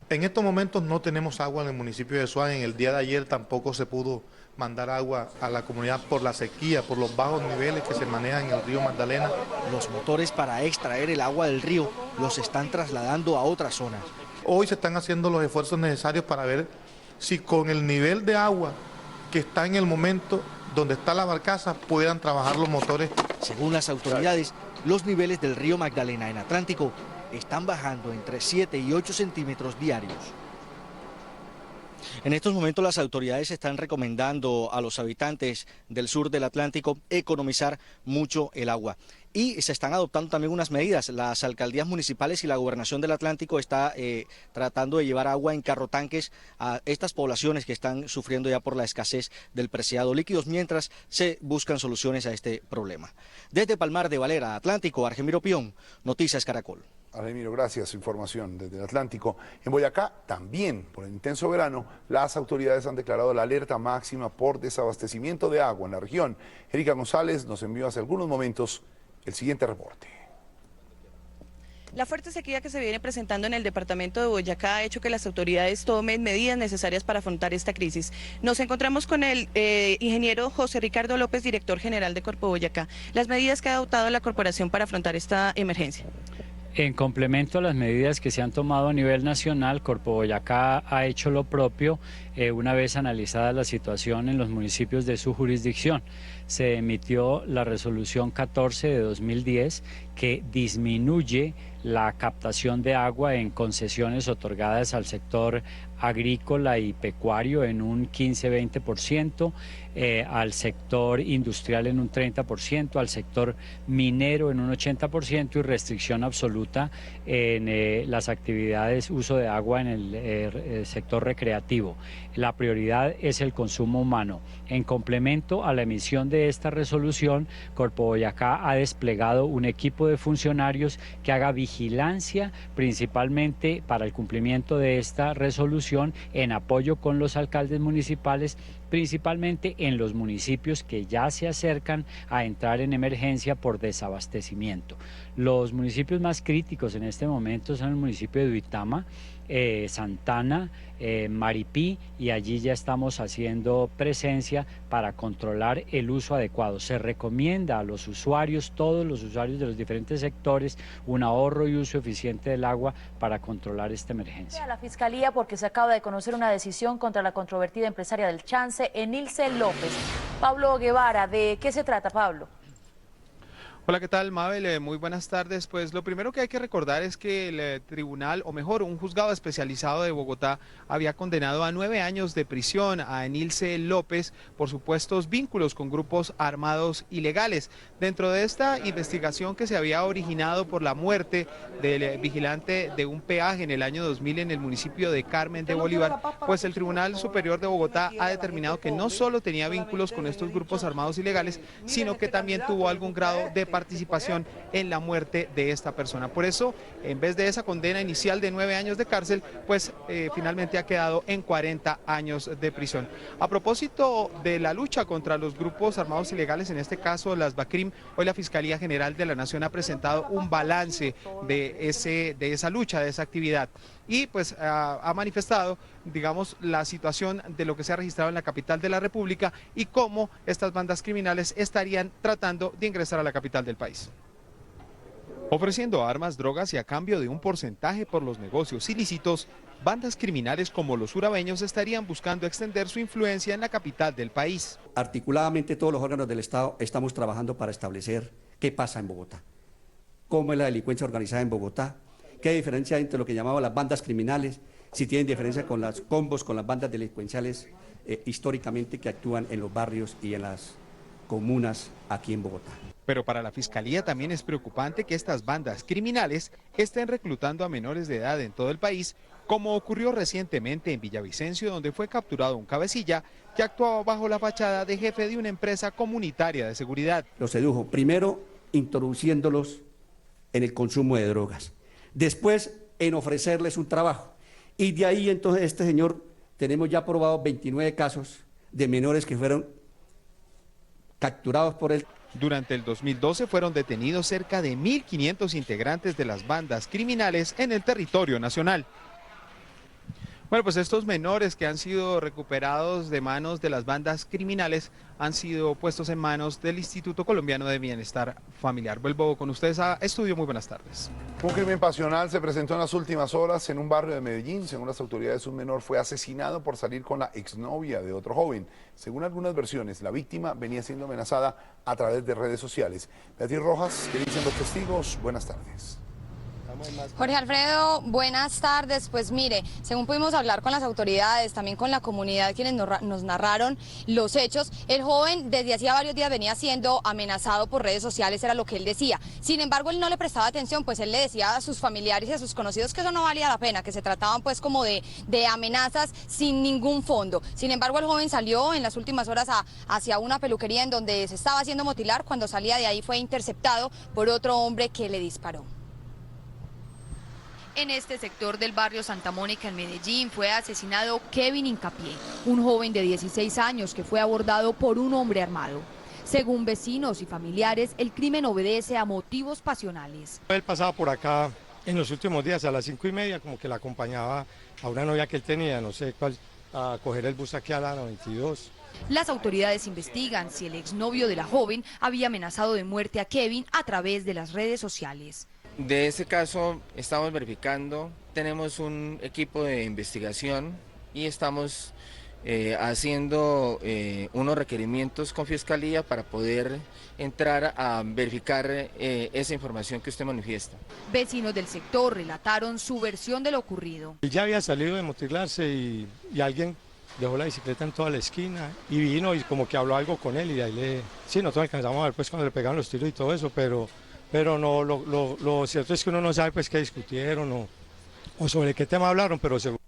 En estos momentos no tenemos agua en el municipio de Suán. En el día de ayer tampoco se pudo mandar agua a la comunidad por la sequía, por los bajos niveles que se manejan en el río Magdalena. Los motores para extraer el agua del río los están trasladando a otras zonas. Hoy se están haciendo los esfuerzos necesarios para ver si con el nivel de agua que está en el momento donde está la barcaza puedan trabajar los motores. Según las autoridades, los niveles del río Magdalena en Atlántico están bajando entre 7 y 8 centímetros diarios. En estos momentos las autoridades están recomendando a los habitantes del sur del Atlántico economizar mucho el agua. Y se están adoptando también unas medidas. Las alcaldías municipales y la gobernación del Atlántico está tratando de llevar agua en carrotanques a estas poblaciones que están sufriendo ya por la escasez del preciado líquidos, mientras se buscan soluciones a este problema. Desde Palmar de Valera, Atlántico, Argemiro Pion, Noticias Caracol. Argemiro, gracias. Información desde el Atlántico. En Boyacá, también por el intenso verano, las autoridades han declarado la alerta máxima por desabastecimiento de agua en la región. Erika González nos envió hace algunos momentos el siguiente reporte. La fuerte sequía que se viene presentando en el departamento de Boyacá ha hecho que las autoridades tomen medidas necesarias para afrontar esta crisis. Nos encontramos con el ingeniero José Ricardo López, director general de Corpo Boyacá. Las medidas que ha adoptado la corporación para afrontar esta emergencia. En complemento a las medidas que se han tomado a nivel nacional, Corpo Boyacá ha hecho lo propio una vez analizada la situación en los municipios de su jurisdicción. Se emitió la resolución 14 de 2010 que disminuye la captación de agua en concesiones otorgadas al sector agrícola y pecuario en un 15-20%, al sector industrial en un 30%, al sector minero en un 80% y restricción absoluta en las actividades, uso de agua en el sector recreativo. La prioridad es el consumo humano. En complemento a la emisión de esta resolución, Corpo Boyacá ha desplegado un equipo de funcionarios que haga vigilancia principalmente para el cumplimiento de esta resolución en apoyo con los alcaldes municipales principalmente en los municipios que ya se acercan a entrar en emergencia por desabastecimiento. Los municipios más críticos en este momento son el municipio de Duitama, Santana, Maripí, y allí ya estamos haciendo presencia para controlar el uso adecuado. Se recomienda a los usuarios, todos los usuarios de los diferentes sectores, un ahorro y uso eficiente del agua para controlar esta emergencia. A la Fiscalía porque se acaba de conocer una decisión contra la controvertida empresaria del Chance, Enilce López. Pablo Guevara, ¿de qué se trata, Pablo? Hola, ¿qué tal, Mabel? Muy buenas tardes. Pues lo primero que hay que recordar es que el tribunal, o mejor, un juzgado especializado de Bogotá había condenado a 9 años de prisión a Enilce López por supuestos vínculos con grupos armados ilegales. Dentro de esta investigación que se había originado por la muerte del vigilante de un peaje en el año 2000 en el municipio de Carmen de Bolívar, pues el Tribunal Superior de Bogotá ha determinado que no solo tenía vínculos con estos grupos armados ilegales, sino que también tuvo algún grado de participación en la muerte de esta persona. Por eso, en vez de esa condena inicial de 9 años de cárcel, pues finalmente ha quedado en 40 años de prisión. A propósito de la lucha contra los grupos armados ilegales, en este caso las BACRIM, hoy la Fiscalía General de la Nación ha presentado un balance de esa lucha, de esa actividad. Y pues ha manifestado, digamos, la situación de lo que se ha registrado en la capital de la República y cómo estas bandas criminales estarían tratando de ingresar a la capital del país. Ofreciendo armas, drogas y a cambio de un porcentaje por los negocios ilícitos, bandas criminales como los urabeños estarían buscando extender su influencia en la capital del país. Articuladamente todos los órganos del Estado estamos trabajando para establecer qué pasa en Bogotá, cómo es la delincuencia organizada en Bogotá, qué diferencia hay entre lo que llamamos las bandas criminales, si tienen diferencia con las combos, con las bandas delincuenciales históricamente que actúan en los barrios y en las comunas aquí en Bogotá. Pero para la Fiscalía también es preocupante que estas bandas criminales estén reclutando a menores de edad en todo el país, como ocurrió recientemente en Villavicencio, donde fue capturado un cabecilla que actuaba bajo la fachada de jefe de una empresa comunitaria de seguridad. Los sedujo, primero introduciéndolos en el consumo de drogas, después en ofrecerles un trabajo, y de ahí entonces este señor, tenemos ya probado 29 casos de menores que fueron capturados por él. Durante el 2012 fueron detenidos cerca de 1.500 integrantes de las bandas criminales en el territorio nacional. Bueno, pues estos menores que han sido recuperados de manos de las bandas criminales han sido puestos en manos del Instituto Colombiano de Bienestar Familiar. Vuelvo con ustedes a estudio. Muy buenas tardes. Un crimen pasional se presentó en las últimas horas en un barrio de Medellín. Según las autoridades, un menor fue asesinado por salir con la exnovia de otro joven. Según algunas versiones, la víctima venía siendo amenazada a través de redes sociales. Beatriz Rojas, ¿qué dicen los testigos? Buenas tardes. Jorge Alfredo, buenas tardes. Pues mire, según pudimos hablar con las autoridades, también con la comunidad, quienes nos narraron los hechos, el joven desde hacía varios días venía siendo amenazado por redes sociales, era lo que él decía. Sin embargo, él no le prestaba atención, pues él le decía a sus familiares y a sus conocidos que eso no valía la pena, que se trataban pues como de amenazas sin ningún fondo. Sin embargo, el joven salió en las últimas horas hacia una peluquería en donde se estaba haciendo motilar. Cuando salía de ahí fue interceptado por otro hombre que le disparó. En este sector del barrio Santa Mónica en Medellín fue asesinado Kevin Incapié, un joven de 16 años que fue abordado por un hombre armado. Según vecinos y familiares, el crimen obedece a motivos pasionales. Él pasaba por acá en los últimos días a las 5:30, como que la acompañaba a una novia que él tenía, no sé cuál, a coger el bus aquí a la 92. Las autoridades investigan si el exnovio de la joven había amenazado de muerte a Kevin a través de las redes sociales. De ese caso estamos verificando, tenemos un equipo de investigación y estamos haciendo unos requerimientos con Fiscalía para poder entrar a verificar esa información que usted manifiesta. Vecinos del sector relataron su versión de lo ocurrido. Él ya había salido de motilarse y alguien dejó la bicicleta en toda la esquina y vino y como que habló algo con él y de ahí sí, nosotros alcanzamos a ver pues cuando le pegaron los tiros y todo eso, pero no, lo cierto es que uno no sabe pues qué discutieron o sobre qué tema hablaron, pero seguro.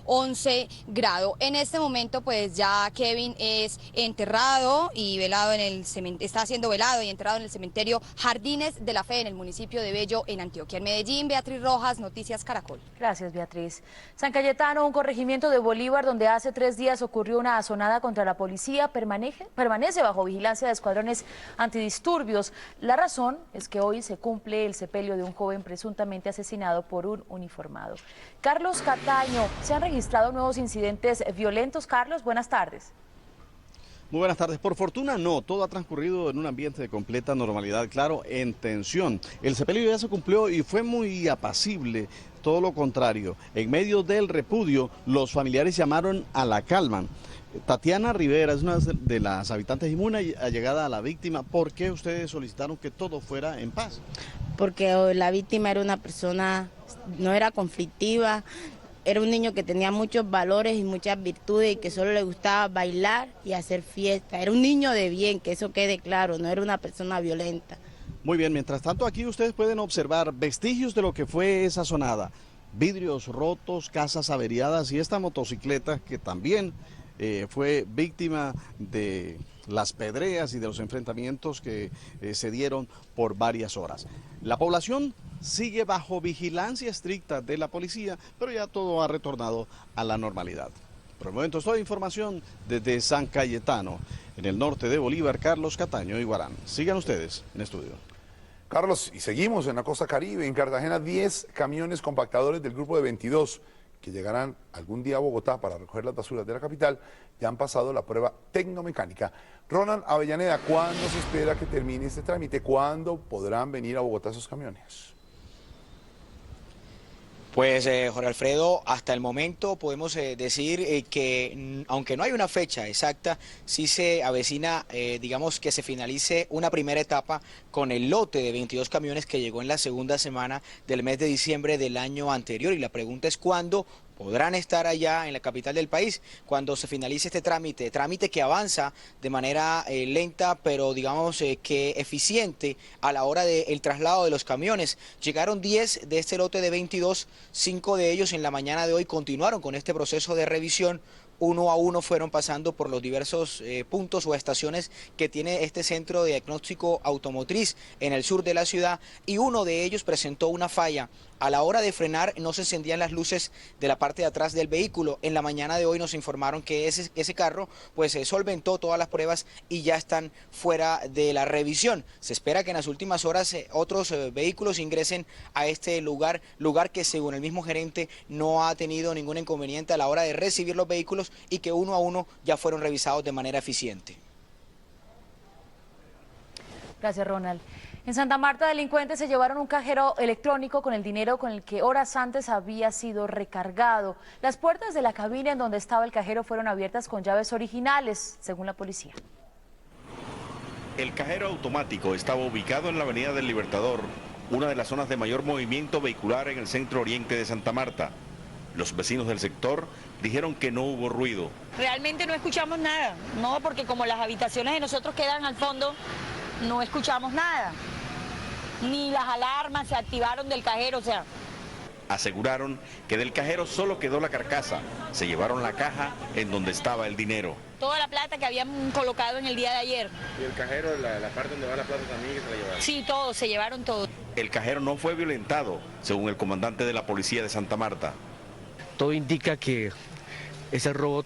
11 grados. En este momento pues ya Kevin es enterrado y velado en el cementerio, está siendo velado y enterrado en el cementerio Jardines de la Fe en el municipio de Bello en Antioquia. En Medellín, Beatriz Rojas, Noticias Caracol. Gracias, Beatriz. San Cayetano, un corregimiento de Bolívar donde hace 3 días ocurrió una asonada contra la policía, permanece bajo vigilancia de escuadrones antidisturbios. La razón es que hoy se cumple el sepelio de un joven presuntamente asesinado por un uniformado. Carlos Cataño, ¿se han registrado nuevos incidentes violentos? Carlos, buenas tardes. Muy buenas tardes. Por fortuna no, todo ha transcurrido en un ambiente de completa normalidad, claro, en tensión. El sepelio ya se cumplió y fue muy apacible, todo lo contrario. En medio del repudio, los familiares llamaron a la calma. Tatiana Rivera es una de las habitantes de Imuna, allegada a la víctima. ¿Por qué ustedes solicitaron que todo fuera en paz? Porque la víctima era una persona, no era conflictiva, era un niño que tenía muchos valores y muchas virtudes y que solo le gustaba bailar y hacer fiesta. Era un niño de bien, que eso quede claro, no era una persona violenta. Muy bien, mientras tanto aquí ustedes pueden observar vestigios de lo que fue esa sonada. Vidrios rotos, casas averiadas y esta motocicleta que también fue víctima de las pedreas y de los enfrentamientos que se dieron por varias horas. La población sigue bajo vigilancia estricta de la policía, pero ya todo ha retornado a la normalidad. Por el momento es toda información desde San Cayetano, en el norte de Bolívar. Carlos Cataño y Guarán. Sigan ustedes en estudio. Carlos, y seguimos en la costa Caribe. En Cartagena, 10 camiones compactadores del grupo de 22 que llegarán algún día a Bogotá para recoger las basuras de la capital, ya han pasado la prueba tecnomecánica. Ronald Avellaneda, ¿cuándo se espera que termine este trámite? ¿Cuándo podrán venir a Bogotá esos camiones? Pues Jorge Alfredo, hasta el momento podemos decir que aunque no hay una fecha exacta, sí se avecina, digamos, que se finalice una primera etapa con el lote de 22 camiones que llegó en la segunda semana del mes de diciembre del año anterior. Y la pregunta es cuándo podrán estar allá en la capital del país cuando se finalice este trámite que avanza de manera lenta, pero digamos que eficiente a la hora del traslado de los camiones. Llegaron 10 de este lote de 22, 5 de ellos en la mañana de hoy continuaron con este proceso de revisión. Uno a uno fueron pasando por los diversos puntos o estaciones que tiene este centro de diagnóstico automotriz en el sur de la ciudad, y uno de ellos presentó una falla. A la hora de frenar no se encendían las luces de la parte de atrás del vehículo. En la mañana de hoy nos informaron que ese carro pues solventó todas las pruebas y ya están fuera de la revisión. Se espera que en las últimas horas otros vehículos ingresen a este lugar que según el mismo gerente no ha tenido ningún inconveniente a la hora de recibir los vehículos y que uno a uno ya fueron revisados de manera eficiente. Gracias, Ronald. En Santa Marta, delincuentes se llevaron un cajero electrónico con el dinero con el que horas antes había sido recargado. Las puertas de la cabina en donde estaba el cajero fueron abiertas con llaves originales, según la policía. El cajero automático estaba ubicado en la Avenida del Libertador, una de las zonas de mayor movimiento vehicular en el centro oriente de Santa Marta. Los vecinos del sector dijeron que no hubo ruido. Realmente no escuchamos nada, no, porque como las habitaciones de nosotros quedan al fondo, no escuchamos nada. Ni las alarmas se activaron del cajero, o sea. Aseguraron que del cajero solo quedó la carcasa. Se llevaron la caja en donde estaba el dinero. Toda la plata que habían colocado en el día de ayer. ¿Y el cajero, la parte donde va la plata también, que se la llevaron? Sí, todo, se llevaron todo. El cajero no fue violentado, según el comandante de la policía de Santa Marta. Todo indica que ese robo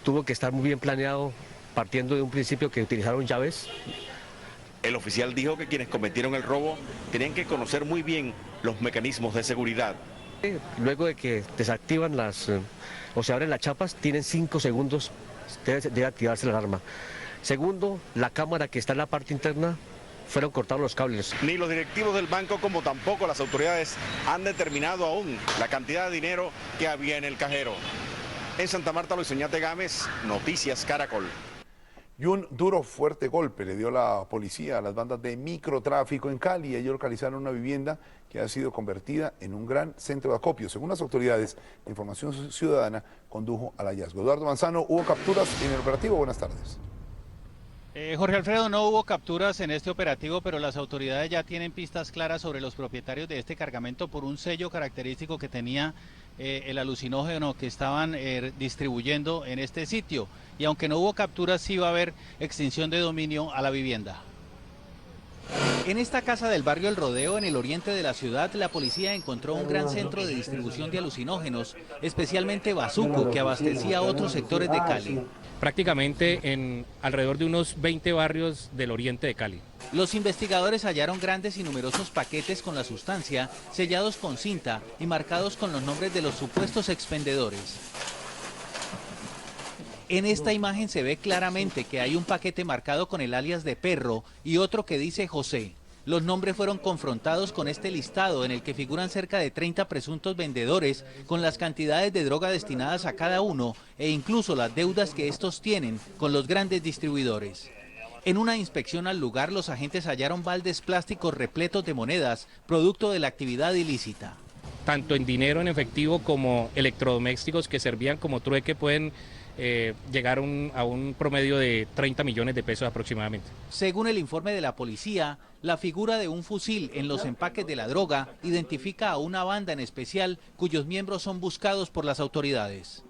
tuvo que estar muy bien planeado, partiendo de un principio que utilizaron llaves. El oficial dijo que quienes cometieron el robo tenían que conocer muy bien los mecanismos de seguridad. Luego de que desactivan o se abren las chapas, tienen 5 segundos, debe activarse la alarma. Segundo, la cámara que está en la parte interna, fueron cortados los cables. Ni los directivos del banco como tampoco las autoridades han determinado aún la cantidad de dinero que había en el cajero. En Santa Marta, Luis Oñate Gámez, Noticias Caracol. Y un duro, fuerte golpe le dio la policía a las bandas de microtráfico en Cali. Ellos localizaron una vivienda que ha sido convertida en un gran centro de acopio. Según las autoridades, la información ciudadana condujo al hallazgo. Eduardo Manzano, ¿hubo capturas en el operativo? Buenas tardes. Jorge Alfredo, no hubo capturas en este operativo, pero las autoridades ya tienen pistas claras sobre los propietarios de este cargamento por un sello característico que tenía el alucinógeno que estaban distribuyendo en este sitio. Y aunque no hubo capturas, sí va a haber extinción de dominio a la vivienda. En esta casa del barrio El Rodeo, en el oriente de la ciudad, la policía encontró un gran centro de distribución de alucinógenos, especialmente bazuco, que abastecía a otros sectores de Cali. Prácticamente en alrededor de unos 20 barrios del oriente de Cali. Los investigadores hallaron grandes y numerosos paquetes con la sustancia, sellados con cinta y marcados con los nombres de los supuestos expendedores. En esta imagen se ve claramente que hay un paquete marcado con el alias de Perro y otro que dice José. Los nombres fueron confrontados con este listado en el que figuran cerca de 30 presuntos vendedores con las cantidades de droga destinadas a cada uno e incluso las deudas que estos tienen con los grandes distribuidores. En una inspección al lugar, los agentes hallaron baldes plásticos repletos de monedas, producto de la actividad ilícita. Tanto en dinero en efectivo como electrodomésticos que servían como trueque pueden llegar a un promedio de 30 millones de pesos aproximadamente. Según el informe de la policía, la figura de un fusil en los empaques de la droga identifica a una banda en especial cuyos miembros son buscados por las autoridades.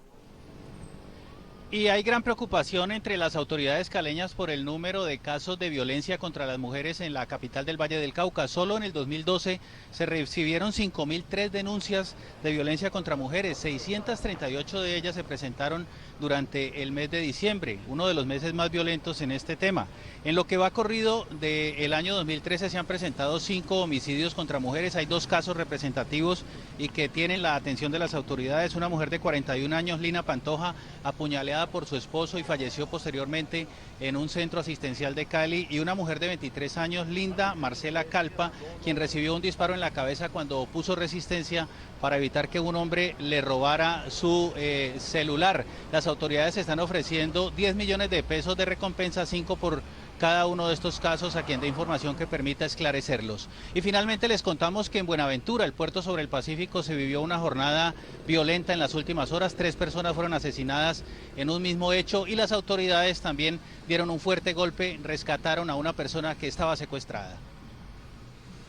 Y hay gran preocupación entre las autoridades caleñas por el número de casos de violencia contra las mujeres en la capital del Valle del Cauca. Solo en el 2012 se recibieron 5.003 denuncias de violencia contra mujeres. 638 de ellas se presentaron durante el mes de diciembre, uno de los meses más violentos en este tema. En lo que va corrido del año 2013 se han presentado 5 homicidios contra mujeres. Hay 2 casos representativos y que tienen la atención de las autoridades. Una mujer de 41 años, Lina Pantoja, apuñaleada por su esposo y falleció posteriormente en un centro asistencial de Cali, y una mujer de 23 años, Linda Marcela Calpa, quien recibió un disparo en la cabeza cuando opuso resistencia para evitar que un hombre le robara su celular. Las autoridades están ofreciendo 10 millones de pesos de recompensa, 5 por cada uno de estos casos, a quien dé información que permita esclarecerlos. Y finalmente les contamos que en Buenaventura, el puerto sobre el Pacífico, se vivió una jornada violenta en las últimas horas. 3 personas fueron asesinadas en un mismo hecho y las autoridades también dieron un fuerte golpe, rescataron a una persona que estaba secuestrada.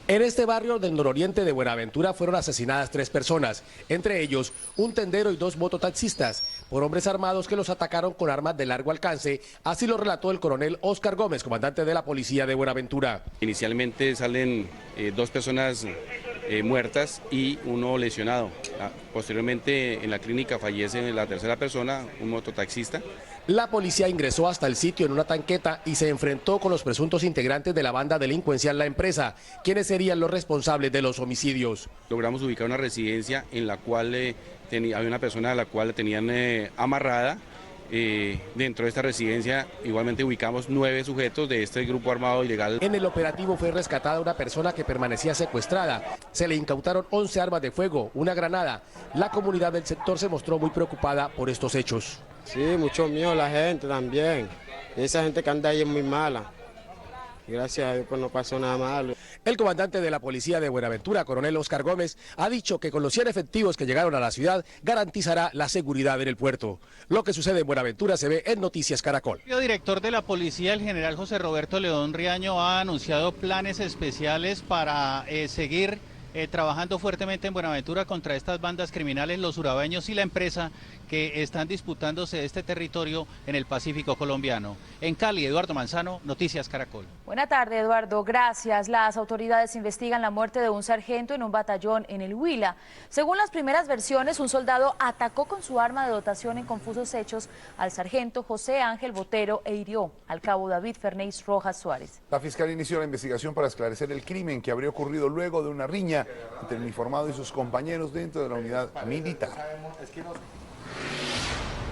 En este barrio del nororiente de Buenaventura fueron asesinadas 3 personas, entre ellos un tendero y 2 mototaxistas, por hombres armados que los atacaron con armas de largo alcance, así lo relató el coronel Óscar Gómez, comandante de la policía de Buenaventura. Inicialmente salen 2 personas muertas y 1 lesionado. Posteriormente en la clínica fallece la tercera persona, un mototaxista. La policía ingresó hasta el sitio en una tanqueta y se enfrentó con los presuntos integrantes de la banda delincuencial La Empresa, quienes serían los responsables de los homicidios. Logramos ubicar una residencia en la cual había una persona a la cual tenían amarrada. Dentro de esta residencia igualmente ubicamos 9 sujetos de este grupo armado ilegal. En el operativo fue rescatada una persona que permanecía secuestrada. Se le incautaron 11 armas de fuego, una granada. La comunidad del sector se mostró muy preocupada por estos hechos. Sí, mucho miedo la gente también. Esa gente que anda ahí es muy mala. Gracias a Dios pues no pasó nada malo. El comandante de la policía de Buenaventura, coronel Óscar Gómez, ha dicho que con los 100 efectivos que llegaron a la ciudad garantizará la seguridad en el puerto. Lo que sucede en Buenaventura se ve en Noticias Caracol. El director de la policía, el general José Roberto León Riaño, ha anunciado planes especiales para seguir trabajando fuertemente en Buenaventura contra estas bandas criminales, los urabeños y La Empresa, que están disputándose este territorio en el Pacífico colombiano. En Cali, Eduardo Manzano, Noticias Caracol. Buena tarde, Eduardo. Gracias. Las autoridades investigan la muerte de un sargento en un batallón en el Huila. Según las primeras versiones, un soldado atacó con su arma de dotación en confusos hechos al sargento José Ángel Botero e hirió al cabo David Fernández Rojas Suárez. La fiscalía inició la investigación para esclarecer el crimen que habría ocurrido luego de una riña entre el uniformado y sus compañeros dentro de la unidad militar.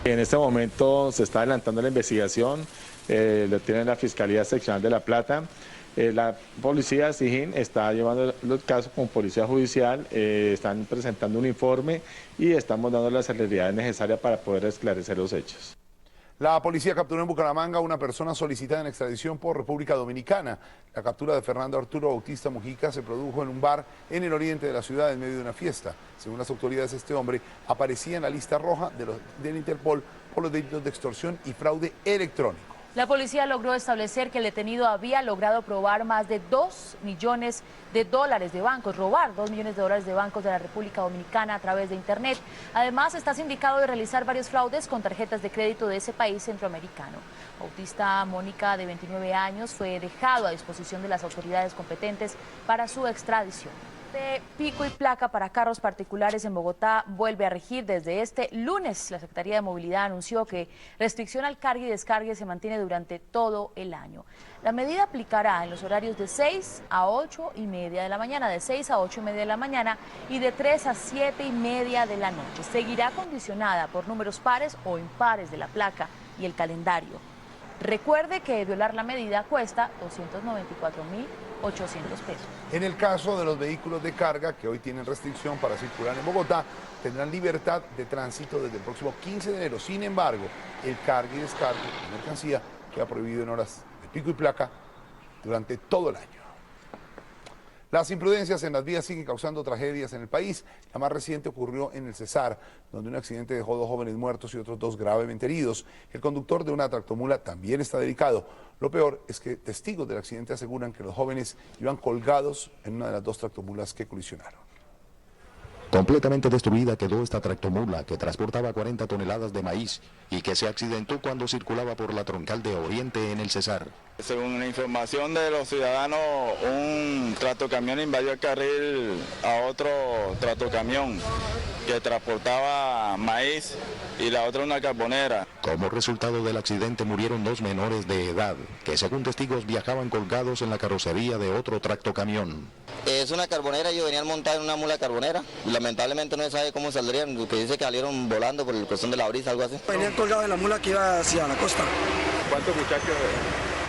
En este momento se está adelantando la investigación, lo tiene la Fiscalía Seccional de La Plata. La policía SIJIN está llevando los casos con policía judicial, están presentando un informe y estamos dando las celeridades necesarias para poder esclarecer los hechos. La policía capturó en Bucaramanga a una persona solicitada en extradición por República Dominicana. La captura de Fernando Arturo Bautista Mujica se produjo en un bar en el oriente de la ciudad en medio de una fiesta. Según las autoridades, este hombre aparecía en la lista roja del Interpol por los delitos de extorsión y fraude electrónico. La policía logró establecer que el detenido había logrado probar más de 2 millones de dólares de bancos, robar 2 millones de dólares de bancos de la República Dominicana a través de Internet. Además, está sindicado de realizar varios fraudes con tarjetas de crédito de ese país centroamericano. Bautista Mónica, de 29 años, fue dejado a disposición de las autoridades competentes para su extradición. De pico y placa para carros particulares en Bogotá vuelve a regir desde este lunes. La Secretaría de Movilidad anunció que restricción al cargue y descargue se mantiene durante todo el año. La medida aplicará en los horarios de 6 a 8 y media de la mañana, de 6 a 8 y media de la mañana y de 3 a 7 y media de la noche. Seguirá condicionada por números pares o impares de la placa y el calendario. Recuerde que violar la medida cuesta 294.800 pesos. En el caso de los vehículos de carga que hoy tienen restricción para circular en Bogotá, tendrán libertad de tránsito desde el próximo 15 de enero. Sin embargo, el cargue y descargue de mercancía queda prohibido en horas de pico y placa durante todo el año. Las imprudencias en las vías siguen causando tragedias en el país. La más reciente ocurrió en el Cesar, donde un accidente dejó 2 jóvenes muertos y otros 2 gravemente heridos. El conductor de una tractomula también está delicado. Lo peor es que testigos del accidente aseguran que los jóvenes iban colgados en una de las 2 tractomulas que colisionaron. Completamente destruida quedó esta tractomula que transportaba 40 toneladas de maíz y que se accidentó cuando circulaba por la troncal de Oriente en el Cesar. Según la información de los ciudadanos, un tractocamión invadió el carril a otro tractocamión que transportaba maíz y la otra una carbonera. Como resultado del accidente murieron 2 menores de edad que según testigos viajaban colgados en la carrocería de otro tractocamión. Es una carbonera, ellos venían montados en una mula carbonera. Lamentablemente no se sabe cómo saldrían, que dice que salieron volando por la cuestión de la brisa, algo así. Venían colgados en la mula que iba hacia la costa. ¿Cuántos muchachos?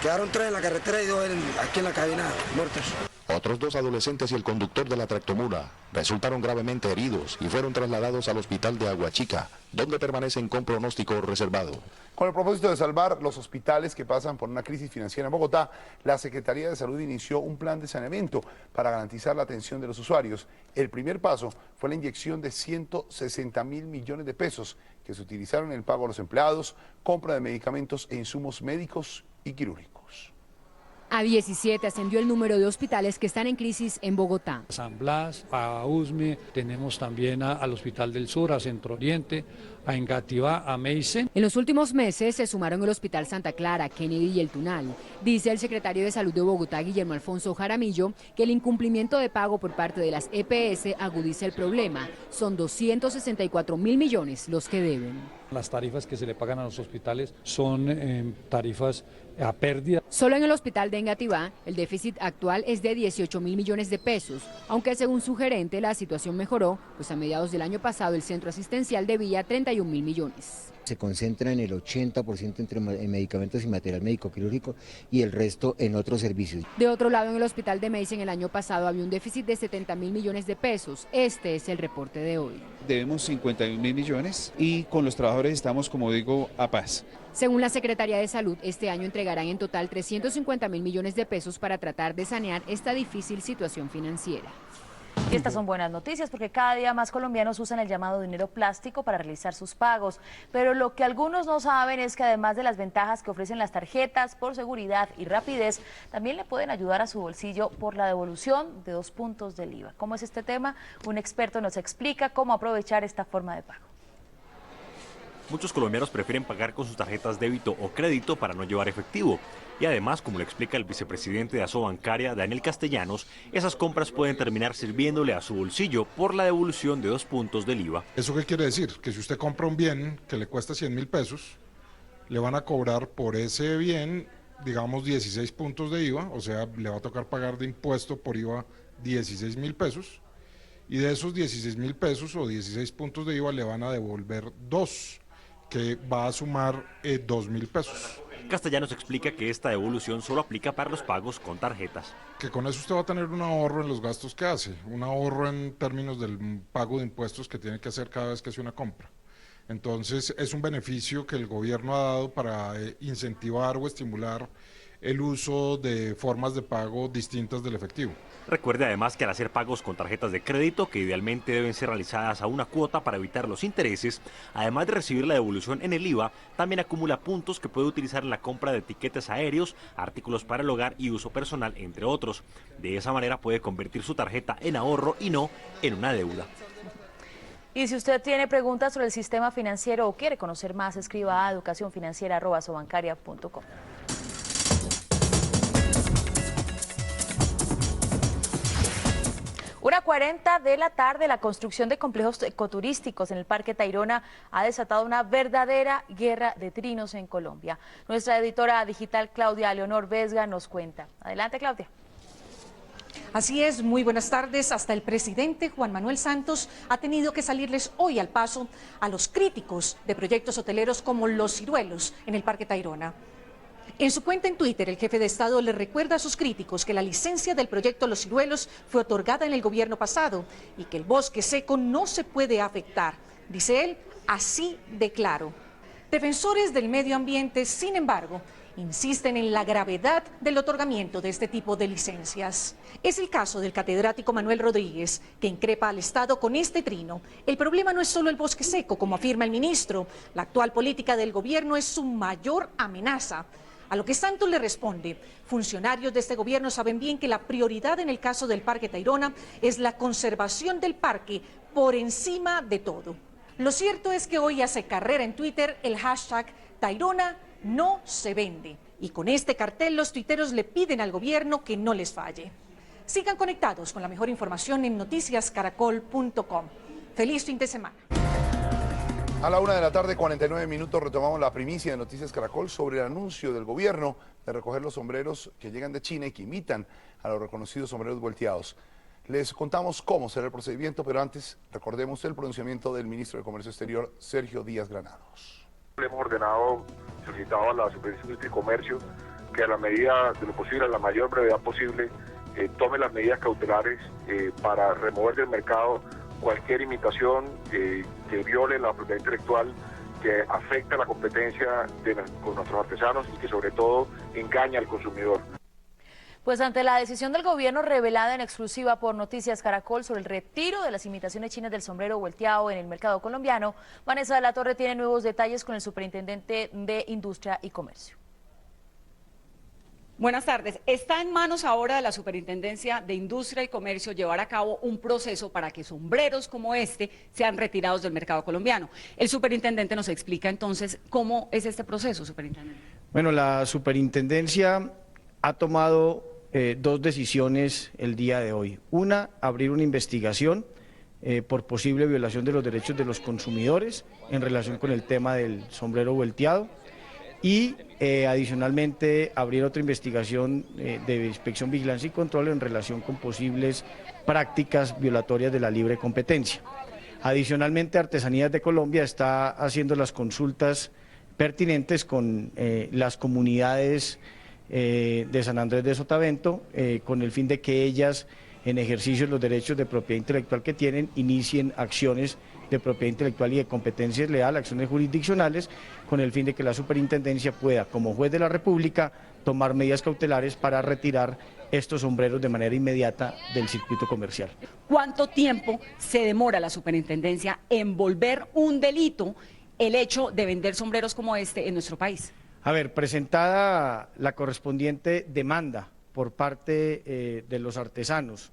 Quedaron 3 en la carretera y 2 aquí en la cabina, muertos. Otros 2 adolescentes y el conductor de la tractomula resultaron gravemente heridos y fueron trasladados al hospital de Aguachica, donde permanecen con pronóstico reservado. Con el propósito de salvar los hospitales que pasan por una crisis financiera en Bogotá, la Secretaría de Salud inició un plan de saneamiento para garantizar la atención de los usuarios. El primer paso fue la inyección de 160.000 millones de pesos que se utilizaron en el pago a los empleados, compra de medicamentos e insumos médicos y quirúrgicos. A 17 ascendió el número de hospitales que están en crisis en Bogotá. San Blas, a USME, tenemos también al Hospital del Sur, a Centro Oriente, a Engativá, a Meisen. En los últimos meses se sumaron el Hospital Santa Clara, Kennedy y El Tunal. Dice el secretario de Salud de Bogotá, Guillermo Alfonso Jaramillo, que el incumplimiento de pago por parte de las EPS agudiza el problema. Son 264.000 millones los que deben. Las tarifas que se le pagan a los hospitales son tarifas a pérdida. Solo en el hospital de Engativá, el déficit actual es de 18.000 millones de pesos, aunque según su gerente la situación mejoró, pues a mediados del año pasado el centro asistencial debía 31.000 millones. Se concentra en el 80% entre medicamentos y material médico quirúrgico y el resto en otros servicios. De otro lado, en el hospital de Meisen el año pasado había un déficit de 70.000 millones de pesos. Este es el reporte de hoy. Debemos 51.000 millones y con los trabajadores estamos, como digo, a paz. Según la Secretaría de Salud, este año entregarán en total 350.000 millones de pesos para tratar de sanear esta difícil situación financiera. Y estas son buenas noticias porque cada día más colombianos usan el llamado dinero plástico para realizar sus pagos. Pero lo que algunos no saben es que además de las ventajas que ofrecen las tarjetas por seguridad y rapidez, también le pueden ayudar a su bolsillo por la devolución de 2 puntos del IVA. ¿Cómo es este tema? Un experto nos explica cómo aprovechar esta forma de pago. Muchos colombianos prefieren pagar con sus tarjetas débito o crédito para no llevar efectivo. Y además, como lo explica el vicepresidente de Asobancaria, Daniel Castellanos, esas compras pueden terminar sirviéndole a su bolsillo por la devolución de 2 puntos del IVA. ¿Eso qué quiere decir? Que si usted compra un bien que le cuesta 100.000 pesos, le van a cobrar por ese bien, digamos, 16 puntos de IVA, o sea, le va a tocar pagar de impuesto por IVA 16.000 pesos, y de esos 16.000 pesos o 16 puntos de IVA le van a devolver 2, que va a sumar 2.000 pesos. Castellanos explica que esta devolución solo aplica para los pagos con tarjetas. Que con eso usted va a tener un ahorro en los gastos que hace, un ahorro en términos del pago de impuestos que tiene que hacer cada vez que hace una compra. Entonces es un beneficio que el gobierno ha dado para incentivar o estimular el uso de formas de pago distintas del efectivo. Recuerde además que al hacer pagos con tarjetas de crédito, que idealmente deben ser realizadas a una cuota para evitar los intereses, además de recibir la devolución en el IVA, también acumula puntos que puede utilizar en la compra de tiquetes aéreos, artículos para el hogar y uso personal, entre otros. De esa manera puede convertir su tarjeta en ahorro y no en una deuda. Y si usted tiene preguntas sobre el sistema financiero o quiere conocer más, escriba a educacionfinanciera@sobancaria.com. 1:40 de la tarde, la construcción de complejos ecoturísticos en el Parque Tayrona ha desatado una verdadera guerra de trinos en Colombia. Nuestra editora digital Claudia Leonor Vesga nos cuenta. Adelante, Claudia. Así es, muy buenas tardes. Hasta el presidente Juan Manuel Santos ha tenido que salirles hoy al paso a los críticos de proyectos hoteleros como Los Ciruelos en el Parque Tayrona. En su cuenta en Twitter, el jefe de Estado le recuerda a sus críticos que la licencia del proyecto Los Ciruelos fue otorgada en el gobierno pasado y que el bosque seco no se puede afectar. Dice él, así de claro. Defensores del medio ambiente, sin embargo, insisten en la gravedad del otorgamiento de este tipo de licencias. Es el caso del catedrático Manuel Rodríguez, que increpa al Estado con este trino. El problema no es solo el bosque seco, como afirma el ministro. La actual política del gobierno es su mayor amenaza. A lo que Santos le responde, funcionarios de este gobierno saben bien que la prioridad en el caso del Parque Tayrona es la conservación del parque por encima de todo. Lo cierto es que hoy hace carrera en Twitter el hashtag Tayrona no se vende. Y con este cartel los tuiteros le piden al gobierno que no les falle. Sigan conectados con la mejor información en noticiascaracol.com. Feliz fin de semana. A la 1:49 p.m. retomamos la primicia de Noticias Caracol sobre el anuncio del gobierno de recoger los sombreros que llegan de China y que imitan a los reconocidos sombreros volteados. Les contamos cómo será el procedimiento, pero antes recordemos el pronunciamiento del ministro de Comercio Exterior, Sergio Díaz Granados. Le hemos solicitado a la Superintendencia de Industria y Comercio que a la medida de lo posible, a la mayor brevedad posible, tome las medidas cautelares para remover del mercado cualquier imitación que viole la propiedad intelectual, que afecta la competencia con nuestros artesanos y que sobre todo engaña al consumidor. Pues ante la decisión del gobierno revelada en exclusiva por Noticias Caracol sobre el retiro de las imitaciones chinas del sombrero volteado en el mercado colombiano, Vanessa de la Torre tiene nuevos detalles con el superintendente de Industria y Comercio. Buenas tardes. Está en manos ahora de la Superintendencia de Industria y Comercio llevar a cabo un proceso para que sombreros como este sean retirados del mercado colombiano. El superintendente nos explica entonces cómo es este proceso, superintendente. Bueno, la superintendencia ha tomado dos decisiones el día de hoy. Una, abrir una investigación por posible violación de los derechos de los consumidores en relación con el tema del sombrero volteado. Y adicionalmente abrir otra investigación de inspección, vigilancia y control en relación con posibles prácticas violatorias de la libre competencia. Adicionalmente, Artesanías de Colombia está haciendo las consultas pertinentes con las comunidades de San Andrés de Sotavento con el fin de que ellas, en ejercicio de los derechos de propiedad intelectual que tienen, inicien acciones de propiedad intelectual y de competencia leal, acciones jurisdiccionales, con el fin de que la superintendencia pueda, como juez de la República, tomar medidas cautelares para retirar estos sombreros de manera inmediata del circuito comercial. ¿Cuánto tiempo se demora la superintendencia en volver un delito el hecho de vender sombreros como este en nuestro país? A ver, presentada la correspondiente demanda por parte de los artesanos,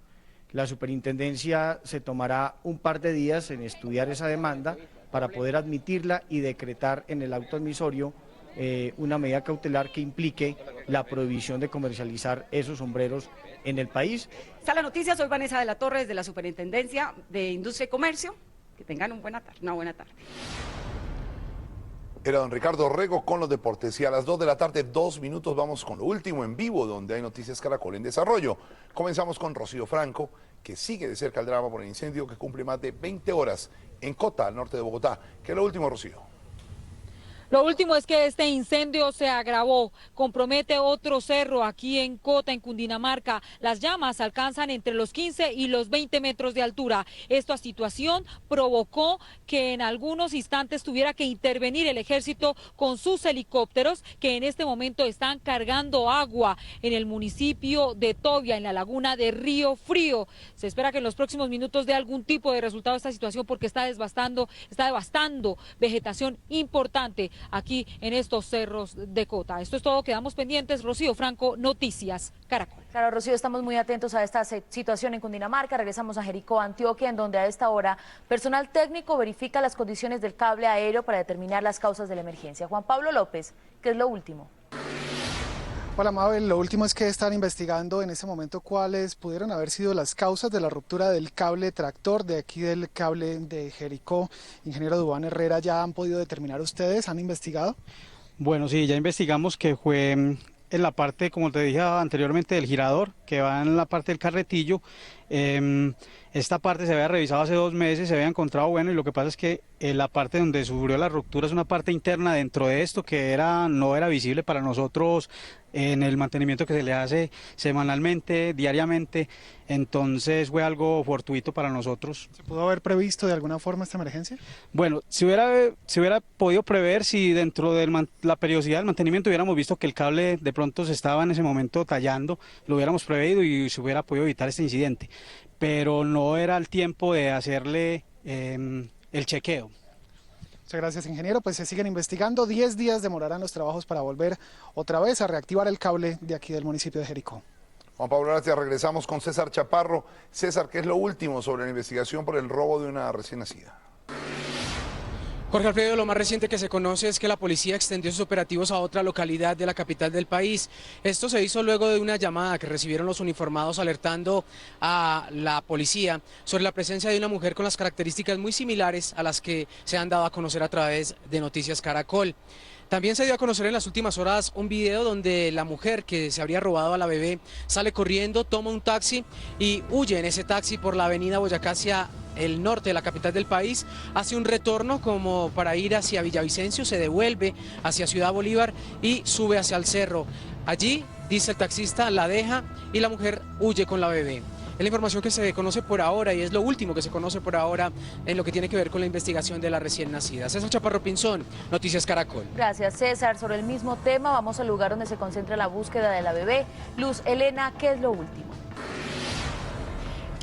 la superintendencia se tomará un par de días en estudiar esa demanda para poder admitirla y decretar en el auto admisorio una medida cautelar que implique la prohibición de comercializar esos sombreros en el país. Está la noticia, soy Vanessa de la Torre desde la Superintendencia de Industria y Comercio. Que tengan una buena tarde. Era don Ricardo Rego con los deportes y a las 2 de la tarde, 2 minutos, vamos con lo último en vivo, donde hay Noticias Caracol en desarrollo. Comenzamos con Rocío Franco, que sigue de cerca el drama por el incendio que cumple más de 20 horas en Cota, al norte de Bogotá. ¿Qué es lo último, Rocío? Lo último es que este incendio se agravó, compromete otro cerro aquí en Cota, en Cundinamarca. Las llamas alcanzan entre los 15 y los 20 metros de altura. Esta situación provocó que en algunos instantes tuviera que intervenir el ejército con sus helicópteros, que en este momento están cargando agua en el municipio de Tobia, en la laguna de Río Frío. Se espera que en los próximos minutos dé algún tipo de resultado esta situación, porque está devastando vegetación importante aquí en estos cerros de Cota. Esto es todo, quedamos pendientes. Rocío Franco, Noticias Caracol. Claro, Rocío, estamos muy atentos a esta situación en Cundinamarca. Regresamos a Jericó, Antioquia, en donde a esta hora personal técnico verifica las condiciones del cable aéreo para determinar las causas de la emergencia. Juan Pablo López, ¿qué es lo último? Hola Mabel, lo último es que están investigando en este momento cuáles pudieron haber sido las causas de la ruptura del cable tractor de aquí del cable de Jericó. Ingeniero Duván Herrera, ¿ya han podido determinar ustedes? ¿Han investigado? Bueno, sí, ya investigamos que fue en la parte, como te dije anteriormente, del girador, que va en la parte del carretillo. Esta parte se había revisado hace 2 meses, se había encontrado bueno, y lo que pasa es que la parte donde sufrió la ruptura es una parte interna dentro de esto que no era visible para nosotros en el mantenimiento que se le hace semanalmente, diariamente. Entonces fue algo fortuito para nosotros. ¿Se pudo haber previsto de alguna forma esta emergencia? Bueno, se hubiera podido prever si dentro de la periodicidad del mantenimiento hubiéramos visto que el cable de pronto se estaba en ese momento tallando, lo hubiéramos previsto y se hubiera podido evitar este incidente. Pero no era el tiempo de hacerle el chequeo. Muchas gracias, ingeniero. Pues se siguen investigando. 10 días demorarán los trabajos para volver otra vez a reactivar el cable de aquí del municipio de Jericó. Juan Pablo, gracias. Regresamos con César Chaparro. César, ¿qué es lo último sobre la investigación por el robo de una recién nacida? Jorge Alfredo, lo más reciente que se conoce es que la policía extendió sus operativos a otra localidad de la capital del país. Esto se hizo luego de una llamada que recibieron los uniformados alertando a la policía sobre la presencia de una mujer con las características muy similares a las que se han dado a conocer a través de Noticias Caracol. También se dio a conocer en las últimas horas un video donde la mujer que se habría robado a la bebé sale corriendo, toma un taxi y huye en ese taxi por la avenida Boyacá hacia el norte de la capital del país, hace un retorno como para ir hacia Villavicencio, se devuelve hacia Ciudad Bolívar y sube hacia el cerro. Allí, dice el taxista, la deja y la mujer huye con la bebé. Es la información que se conoce por ahora y es lo último que se conoce por ahora en lo que tiene que ver con la investigación de la recién nacida. César Chaparro Pinzón, Noticias Caracol. Gracias, César. Sobre el mismo tema, vamos al lugar donde se concentra la búsqueda de la bebé. Luz Elena, ¿qué es lo último?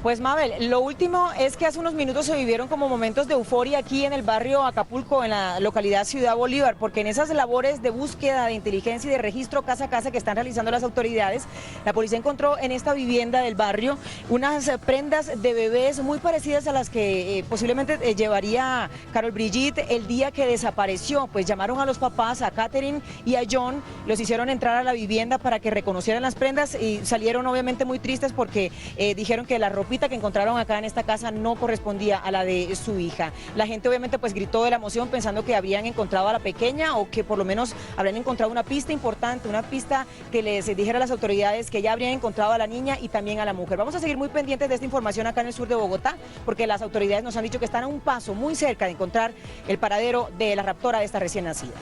Pues Mabel, lo último es que hace unos minutos se vivieron como momentos de euforia aquí en el barrio Acapulco, en la localidad Ciudad Bolívar, porque en esas labores de búsqueda, de inteligencia y de registro casa a casa que están realizando las autoridades, la policía encontró en esta vivienda del barrio unas prendas de bebés muy parecidas a las que posiblemente llevaría Carol Brigitte el día que desapareció. Pues llamaron a los papás, a Catherine y a John, los hicieron entrar a la vivienda para que reconocieran las prendas y salieron obviamente muy tristes porque dijeron que la ropa que encontraron acá en esta casa no correspondía a la de su hija. La gente obviamente pues gritó de la emoción pensando que habían encontrado a la pequeña o que por lo menos habrían encontrado una pista importante, una pista que les dijera a las autoridades que ya habrían encontrado a la niña y también a la mujer. Vamos a seguir muy pendientes de esta información acá en el sur de Bogotá porque las autoridades nos han dicho que están a un paso muy cerca de encontrar el paradero de la raptora de esta recién nacida.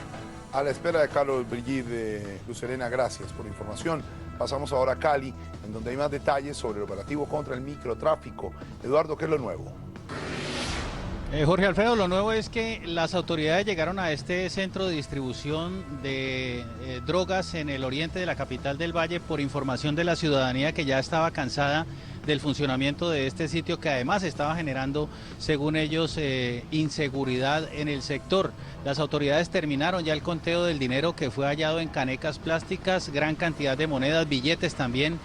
A la espera de Carol Brigitte, Luz Elena, gracias por la información. Pasamos ahora a Cali, en donde hay más detalles sobre el operativo contra el microtráfico. Eduardo, ¿qué es lo nuevo? Jorge Alfredo, lo nuevo es que las autoridades llegaron a este centro de distribución de drogas en el oriente de la capital del Valle por información de la ciudadanía que ya estaba cansada del funcionamiento de este sitio, que además estaba generando, según ellos, inseguridad en el sector. Las autoridades terminaron ya el conteo del dinero que fue hallado en canecas plásticas, gran cantidad de monedas, billetes también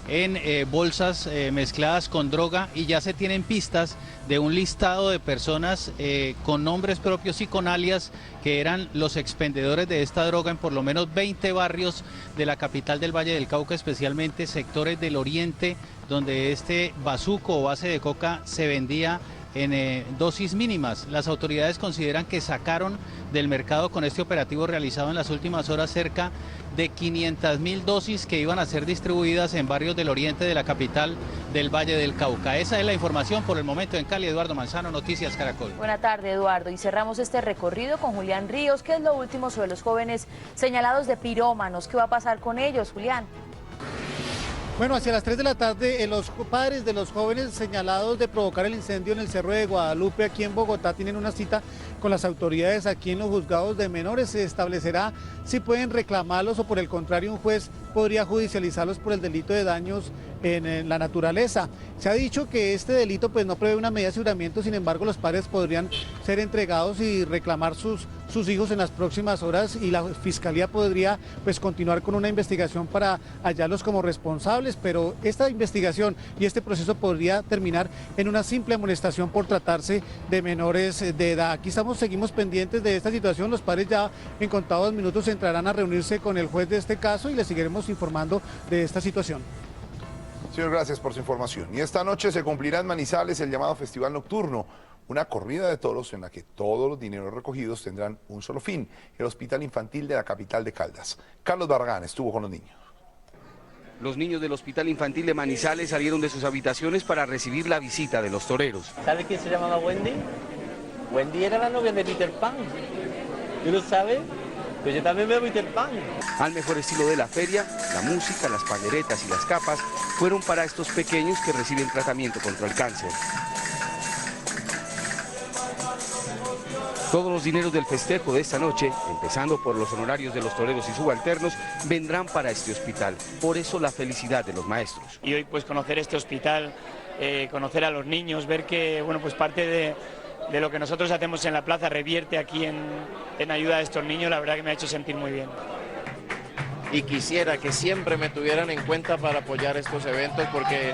en bolsas mezcladas con droga, y ya se tienen pistas de un listado de personas con nombres propios y con alias que eran los expendedores de esta droga en por lo menos 20 barrios de la capital del Valle del Cauca, especialmente sectores del oriente donde este bazuco o base de coca se vendía en dosis mínimas. Las autoridades consideran que sacaron del mercado con este operativo realizado en las últimas horas cerca de 500.000 dosis que iban a ser distribuidas en barrios del oriente de la capital del Valle del Cauca. Esa es la información por el momento en Cali. Eduardo Manzano, Noticias Caracol. Buena tarde, Eduardo. Y cerramos este recorrido con Julián Ríos. ¿Qué es lo último sobre los jóvenes señalados de pirómanos? ¿Qué va a pasar con ellos, Julián? Bueno, hacia las 3 de la tarde, los padres de los jóvenes señalados de provocar el incendio en el Cerro de Guadalupe, aquí en Bogotá, tienen una cita con las autoridades aquí en los juzgados de menores. Se establecerá si pueden reclamarlos o por el contrario un juez podría judicializarlos por el delito de daños en la naturaleza. Se ha dicho que este delito pues no prevé una medida de aseguramiento, sin embargo los padres podrían ser entregados y reclamar sus hijos en las próximas horas y la fiscalía podría pues continuar con una investigación para hallarlos como responsables, pero esta investigación y este proceso podría terminar en una simple amonestación por tratarse de menores de edad. Aquí seguimos pendientes de esta situación. Los padres ya en contados minutos entrarán a reunirse con el juez de este caso y les seguiremos informando de esta situación. Señor, gracias por su información. Y esta noche se cumplirá en Manizales el llamado Festival Nocturno, una corrida de toros en la que todos los dineros recogidos tendrán un solo fin, el Hospital Infantil de la capital de Caldas. Carlos Barragán estuvo con los niños. Los niños del Hospital Infantil de Manizales salieron de sus habitaciones para recibir la visita de los toreros. ¿Sabe quién se llamaba Wendy? Wendy era la novia de Peter Pan. ¿Tú lo sabes? Pues yo también veo Peter Pan. Al mejor estilo de la feria, la música, las panderetas y las capas fueron para estos pequeños que reciben tratamiento contra el cáncer. Todos los dineros del festejo de esta noche, empezando por los honorarios de los toreros y subalternos, vendrán para este hospital. Por eso la felicidad de los maestros. Y hoy pues conocer este hospital, conocer a los niños, ver que bueno pues parte de lo que nosotros hacemos en la plaza revierte aquí en ayuda a estos niños, la verdad que me ha hecho sentir muy bien. Y quisiera que siempre me tuvieran en cuenta para apoyar estos eventos, porque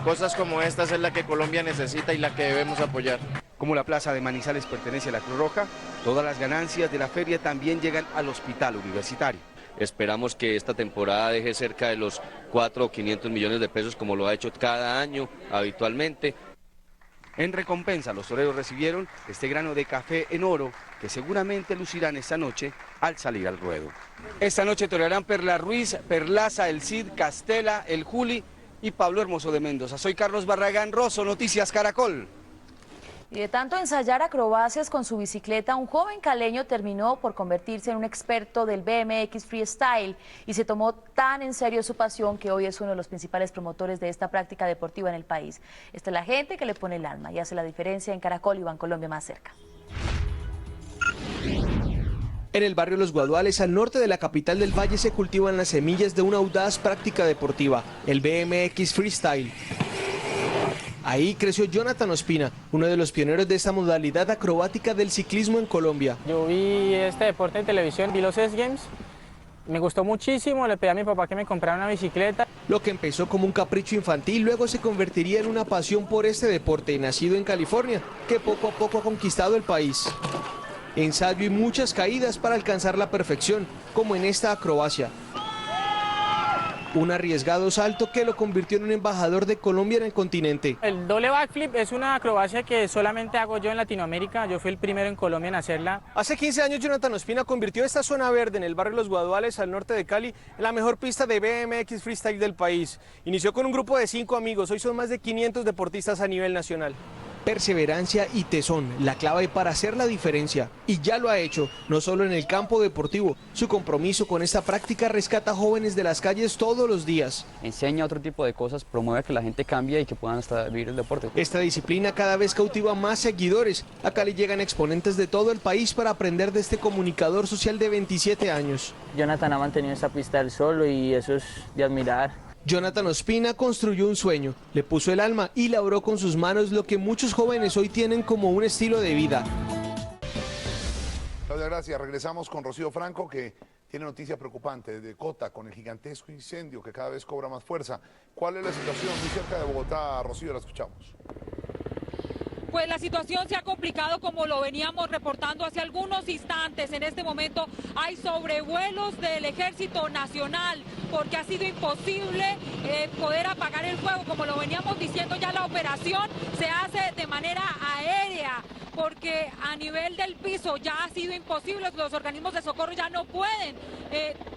cosas como estas es la que Colombia necesita y la que debemos apoyar. Como la plaza de Manizales pertenece a la Cruz Roja, todas las ganancias de la feria también llegan al hospital universitario. Esperamos que esta temporada deje cerca de los 4 o 500 millones de pesos como lo ha hecho cada año habitualmente. En recompensa, los toreros recibieron este grano de café en oro que seguramente lucirán esta noche al salir al ruedo. Esta noche torearán Perla Ruiz, Perlaza, El Cid, Castela, El Juli y Pablo Hermoso de Mendoza. Soy Carlos Barragán Rosso, Noticias Caracol. Y de tanto ensayar acrobacias con su bicicleta, un joven caleño terminó por convertirse en un experto del BMX Freestyle y se tomó tan en serio su pasión que hoy es uno de los principales promotores de esta práctica deportiva en el país. Esta es la gente que le pone el alma y hace la diferencia en Caracol y Bancolombia más cerca. En el barrio Los Guaduales, al norte de la capital del Valle, se cultivan las semillas de una audaz práctica deportiva, el BMX Freestyle. Ahí creció Jonathan Ospina, uno de los pioneros de esta modalidad acrobática del ciclismo en Colombia. Yo vi este deporte en televisión, vi los X-Games, me gustó muchísimo, le pedí a mi papá que me comprara una bicicleta. Lo que empezó como un capricho infantil luego se convertiría en una pasión por este deporte, nacido en California, que poco a poco ha conquistado el país. Ensayo y muchas caídas para alcanzar la perfección, como en esta acrobacia. Un arriesgado salto que lo convirtió en un embajador de Colombia en el continente. El doble backflip es una acrobacia que solamente hago yo en Latinoamérica, yo fui el primero en Colombia en hacerla. Hace 15 años Jonathan Ospina convirtió esta zona verde en el barrio Los Guaduales, al norte de Cali, en la mejor pista de BMX Freestyle del país. Inició con un grupo de 5 amigos, hoy son más de 500 deportistas a nivel nacional. Perseverancia y tesón, la clave para hacer la diferencia. Y ya lo ha hecho, no solo en el campo deportivo. Su compromiso con esta práctica rescata jóvenes de las calles todos los días. Enseña otro tipo de cosas, promueve que la gente cambie y que puedan hasta vivir el deporte. Esta disciplina cada vez cautiva más seguidores. A Cali llegan exponentes de todo el país para aprender de este comunicador social de 27 años. Jonathan ha mantenido esta pista del solo y eso es de admirar. Jonathan Ospina construyó un sueño, le puso el alma y labró con sus manos lo que muchos jóvenes hoy tienen como un estilo de vida. Claudia, gracias. Regresamos con Rocío Franco, que tiene noticias preocupantes de Cota con el gigantesco incendio que cada vez cobra más fuerza. ¿Cuál es la situación muy cerca de Bogotá? Rocío, la escuchamos. Pues la situación se ha complicado como lo veníamos reportando hace algunos instantes. En este momento hay sobrevuelos del Ejército Nacional porque ha sido imposible poder apagar el fuego. Como lo veníamos diciendo, ya la operación se hace de manera aérea porque a nivel del piso ya ha sido imposible, los organismos de socorro ya no pueden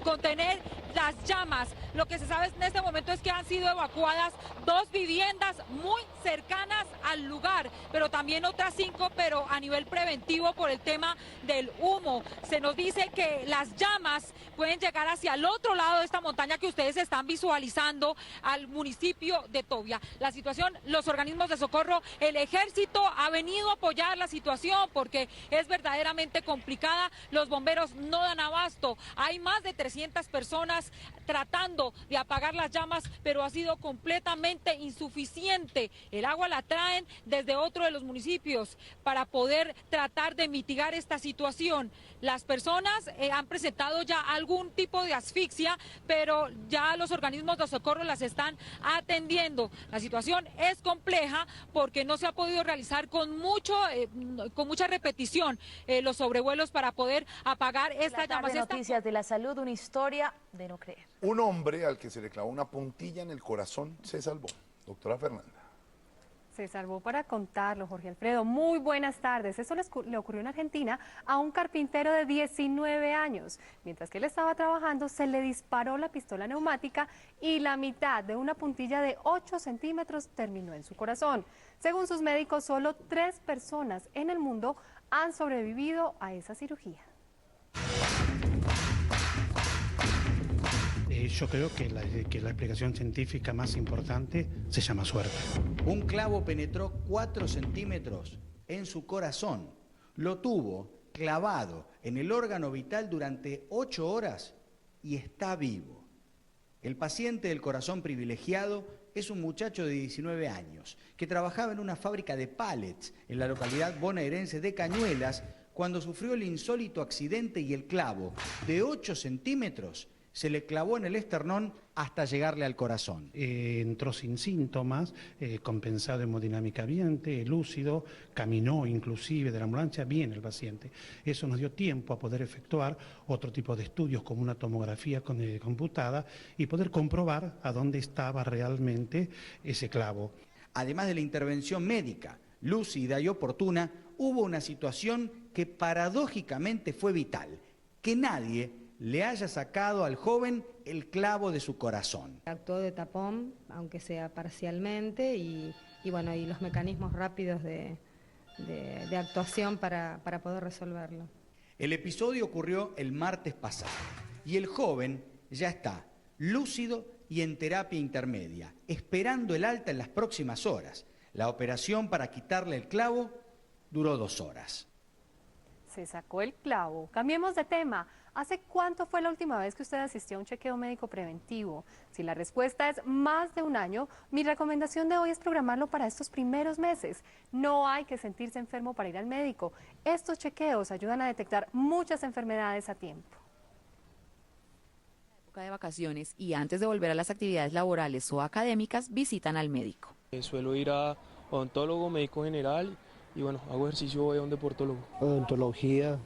contener las llamas. Lo que se sabe en este momento es que han sido evacuadas 2 viviendas muy cercanas al lugar, pero también otras 5, pero a nivel preventivo por el tema del humo. Se nos dice que las llamas pueden llegar hacia el otro lado de esta montaña que ustedes están visualizando, al municipio de Tobia. La situación, los organismos de socorro, el ejército ha venido a apoyar la situación porque es verdaderamente complicada. Los bomberos no dan abasto. Hay más de 300 personas tratando de apagar las llamas, pero ha sido completamente insuficiente. El agua la traen desde otro de los municipios para poder tratar de mitigar esta situación. Las personas han presentado ya algún tipo de asfixia, pero ya los organismos de socorro las están atendiendo. La situación es compleja porque no se ha podido realizar con mucha repetición los sobrevuelos para poder apagar estas llamas. Noticias de la salud, una historia de no creer. Un hombre al que se le clavó una puntilla en el corazón se salvó. Doctora Fernanda. Se salvó para contarlo, Jorge Alfredo. Muy buenas tardes. Eso le ocurrió en Argentina a un carpintero de 19 años. Mientras que él estaba trabajando, se le disparó la pistola neumática y la mitad de una puntilla de 8 centímetros terminó en su corazón. Según sus médicos, solo 3 personas en el mundo han sobrevivido a esa cirugía. Yo creo que la explicación científica más importante se llama suerte. Un clavo penetró 4 centímetros en su corazón. Lo tuvo clavado en el órgano vital durante 8 horas y está vivo. El paciente del corazón privilegiado es un muchacho de 19 años que trabajaba en una fábrica de pallets en la localidad bonaerense de Cañuelas cuando sufrió el insólito accidente y el clavo de 8 centímetros se le clavó en el esternón hasta llegarle al corazón. Entró sin síntomas, compensado hemodinámica bien, lúcido, caminó inclusive de la ambulancia bien el paciente. Eso nos dio tiempo a poder efectuar otro tipo de estudios como una tomografía computada y poder comprobar a dónde estaba realmente ese clavo. Además de la intervención médica lúcida y oportuna, hubo una situación que paradójicamente fue vital, que nadie le haya sacado al joven el clavo de su corazón. Actuó de tapón, aunque sea parcialmente, y bueno, y los mecanismos rápidos de actuación para poder resolverlo. El episodio ocurrió el martes pasado y el joven ya está lúcido y en terapia intermedia, esperando el alta en las próximas horas. La operación para quitarle el clavo duró 2 horas. Se sacó el clavo. Cambiemos de tema. ¿Hace cuánto fue la última vez que usted asistió a un chequeo médico preventivo? Si la respuesta es más de 1 año, mi recomendación de hoy es programarlo para estos primeros meses. No hay que sentirse enfermo para ir al médico. Estos chequeos ayudan a detectar muchas enfermedades a tiempo. De vacaciones y antes de volver a las actividades laborales o académicas, visitan al médico. Suelo ir a odontólogo, médico general y bueno, hago ejercicio, voy a un deportólogo. Odontología,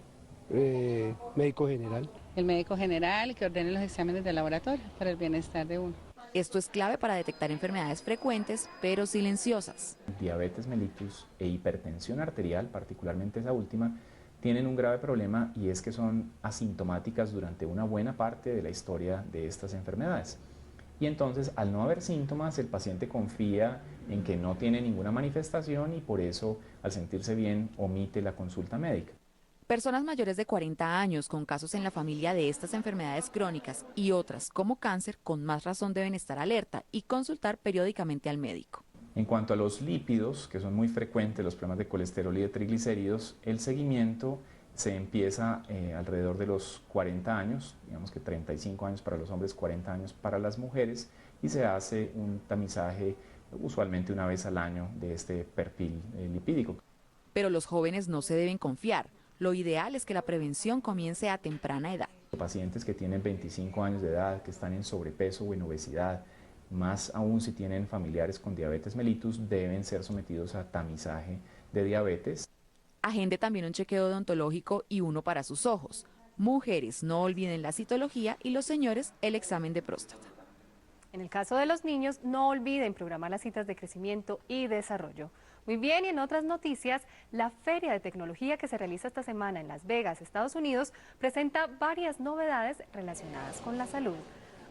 médico general. El médico general que ordene los exámenes de laboratorio para el bienestar de uno. Esto es clave para detectar enfermedades frecuentes pero silenciosas. Diabetes mellitus e hipertensión arterial, particularmente esa última, tienen un grave problema y es que son asintomáticas durante una buena parte de la historia de estas enfermedades. Y entonces, al no haber síntomas, el paciente confía en que no tiene ninguna manifestación y por eso, al sentirse bien, omite la consulta médica. Personas mayores de 40 años con casos en la familia de estas enfermedades crónicas y otras como cáncer, con más razón deben estar alerta y consultar periódicamente al médico. En cuanto a los lípidos, que son muy frecuentes, los problemas de colesterol y de triglicéridos, el seguimiento se empieza alrededor de los 40 años, digamos que 35 años para los hombres, 40 años para las mujeres, y se hace un tamizaje usualmente 1 vez al año de este perfil lipídico. Pero los jóvenes no se deben confiar. Lo ideal es que la prevención comience a temprana edad. Pacientes que tienen 25 años de edad, que están en sobrepeso o en obesidad, más aún si tienen familiares con diabetes mellitus, deben ser sometidos a tamizaje de diabetes. Agende también un chequeo odontológico y uno para sus ojos. Mujeres, no olviden la citología y los señores, el examen de próstata. En el caso de los niños, no olviden programar las citas de crecimiento y desarrollo. Muy bien, y en otras noticias, la feria de tecnología que se realiza esta semana en Las Vegas, Estados Unidos, presenta varias novedades relacionadas con la salud.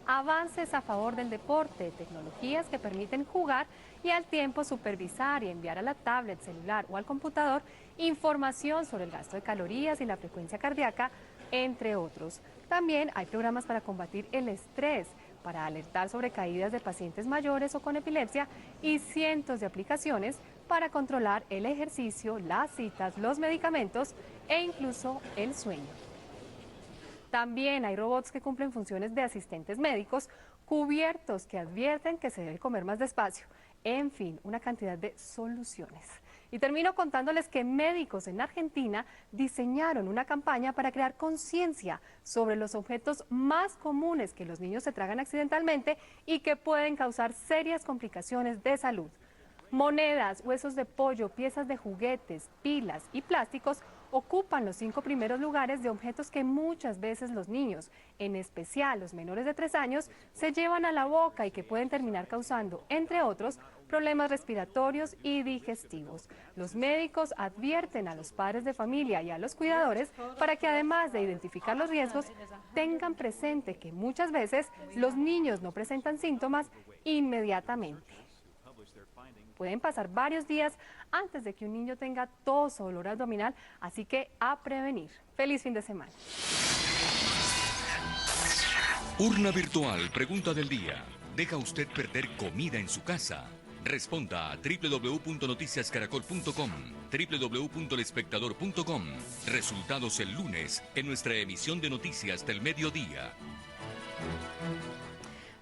Avances a favor del deporte, tecnologías que permiten jugar y al tiempo supervisar y enviar a la tablet, celular o al computador información sobre el gasto de calorías y la frecuencia cardíaca, entre otros. También hay programas para combatir el estrés, para alertar sobre caídas de pacientes mayores o con epilepsia y cientos de aplicaciones para controlar el ejercicio, las citas, los medicamentos e incluso el sueño. También hay robots que cumplen funciones de asistentes médicos, cubiertos que advierten que se debe comer más despacio. En fin, una cantidad de soluciones. Y termino contándoles que médicos en Argentina diseñaron una campaña para crear conciencia sobre los objetos más comunes que los niños se tragan accidentalmente y que pueden causar serias complicaciones de salud. Monedas, huesos de pollo, piezas de juguetes, pilas y plásticos ocupan los 5 primeros lugares de objetos que muchas veces los niños, en especial los menores de 3 años, se llevan a la boca y que pueden terminar causando, entre otros, problemas respiratorios y digestivos. Los médicos advierten a los padres de familia y a los cuidadores para que además de identificar los riesgos, tengan presente que muchas veces los niños no presentan síntomas inmediatamente. Pueden pasar varios días antes de que un niño tenga tos o dolor abdominal, así que a prevenir. ¡Feliz fin de semana! Urna virtual, pregunta del día. ¿Deja usted perder comida en su casa? Responda a www.noticiascaracol.com, www.elespectador.com. Resultados el lunes en nuestra emisión de Noticias del Mediodía.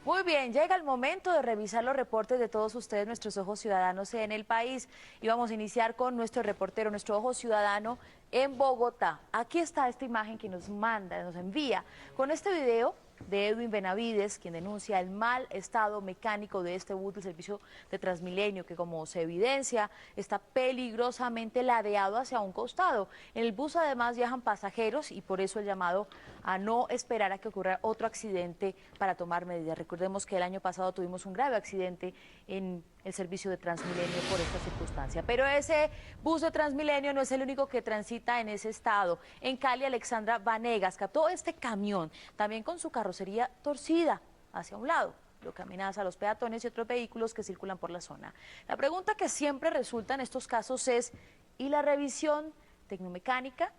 Muy bien, llega el momento de revisar los reportes de todos ustedes, nuestros ojos ciudadanos en el país. Y vamos a iniciar con nuestro reportero, nuestro ojo ciudadano en Bogotá. Aquí está esta imagen que nos manda, nos envía con este video de Edwin Benavides, quien denuncia el mal estado mecánico de este bus del servicio de Transmilenio, que como se evidencia está peligrosamente ladeado hacia un costado. En el bus además viajan pasajeros y por eso el llamado a no esperar a que ocurra otro accidente para tomar medidas. Recordemos que el año pasado tuvimos un grave accidente en el servicio de Transmilenio por esta circunstancia. Pero ese bus de Transmilenio no es el único que transita en ese estado. En Cali, Alexandra Vanegas captó este camión, también con su carrocería torcida hacia un lado, lo que amenaza a los peatones y otros vehículos que circulan por la zona. La pregunta que siempre resulta en estos casos es, ¿y la revisión tecnomecánica?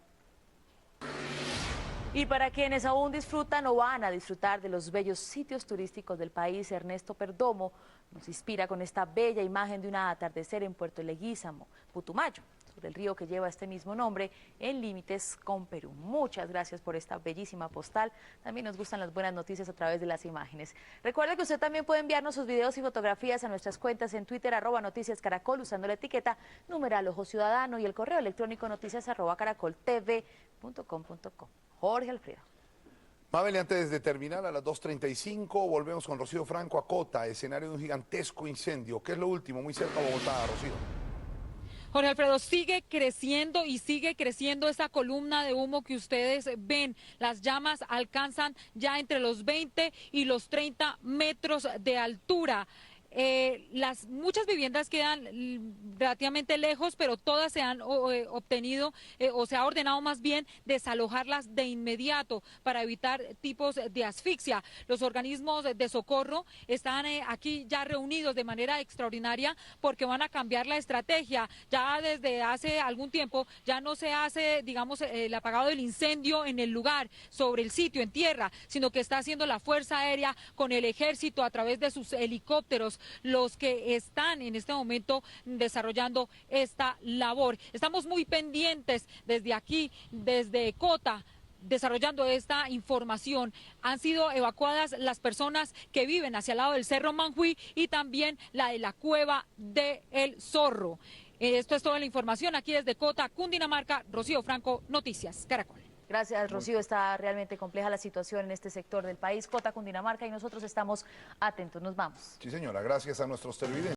Y para quienes aún disfrutan o van a disfrutar de los bellos sitios turísticos del país, Ernesto Perdomo nos inspira con esta bella imagen de un atardecer en Puerto Leguízamo, Putumayo, sobre el río que lleva este mismo nombre, en límites con Perú. Muchas gracias por esta bellísima postal. También nos gustan las buenas noticias a través de las imágenes. Recuerde que usted también puede enviarnos sus videos y fotografías a nuestras cuentas en Twitter, @noticiascaracol, usando la etiqueta #Ojo Ciudadano y el correo electrónico noticias@caracoltv.com.co. Jorge Alfredo. Mabel, antes de terminar a las 2:35, volvemos con Rocío Franco a Cota, escenario de un gigantesco incendio. ¿Qué es lo último? Muy cerca de Bogotá, Rocío. Jorge Alfredo, sigue creciendo y sigue creciendo esa columna de humo que ustedes ven. Las llamas alcanzan ya entre los 20 y los 30 metros de altura. Muchas viviendas quedan relativamente lejos, pero todas se han obtenido o se ha ordenado más bien desalojarlas de inmediato para evitar tipos de asfixia. Los organismos de socorro están aquí ya reunidos de manera extraordinaria porque van a cambiar la estrategia. Ya desde hace algún tiempo ya no se hace, digamos, el apagado del incendio en el lugar, sobre el sitio, en tierra, sino que está haciendo la Fuerza Aérea con el Ejército a través de sus helicópteros, los que están en este momento desarrollando esta labor. Estamos muy pendientes desde aquí, desde Cota, desarrollando esta información. Han sido evacuadas las personas que viven hacia el lado del Cerro Manjuí y también la de la Cueva del Zorro. Esto es toda la información aquí desde Cota, Cundinamarca. Rocío Franco, Noticias Caracol. Gracias, Rocío. Está realmente compleja la situación en este sector del país, Cota, Cundinamarca, y nosotros estamos atentos. Nos vamos. Sí, señora. Gracias a nuestros televidentes.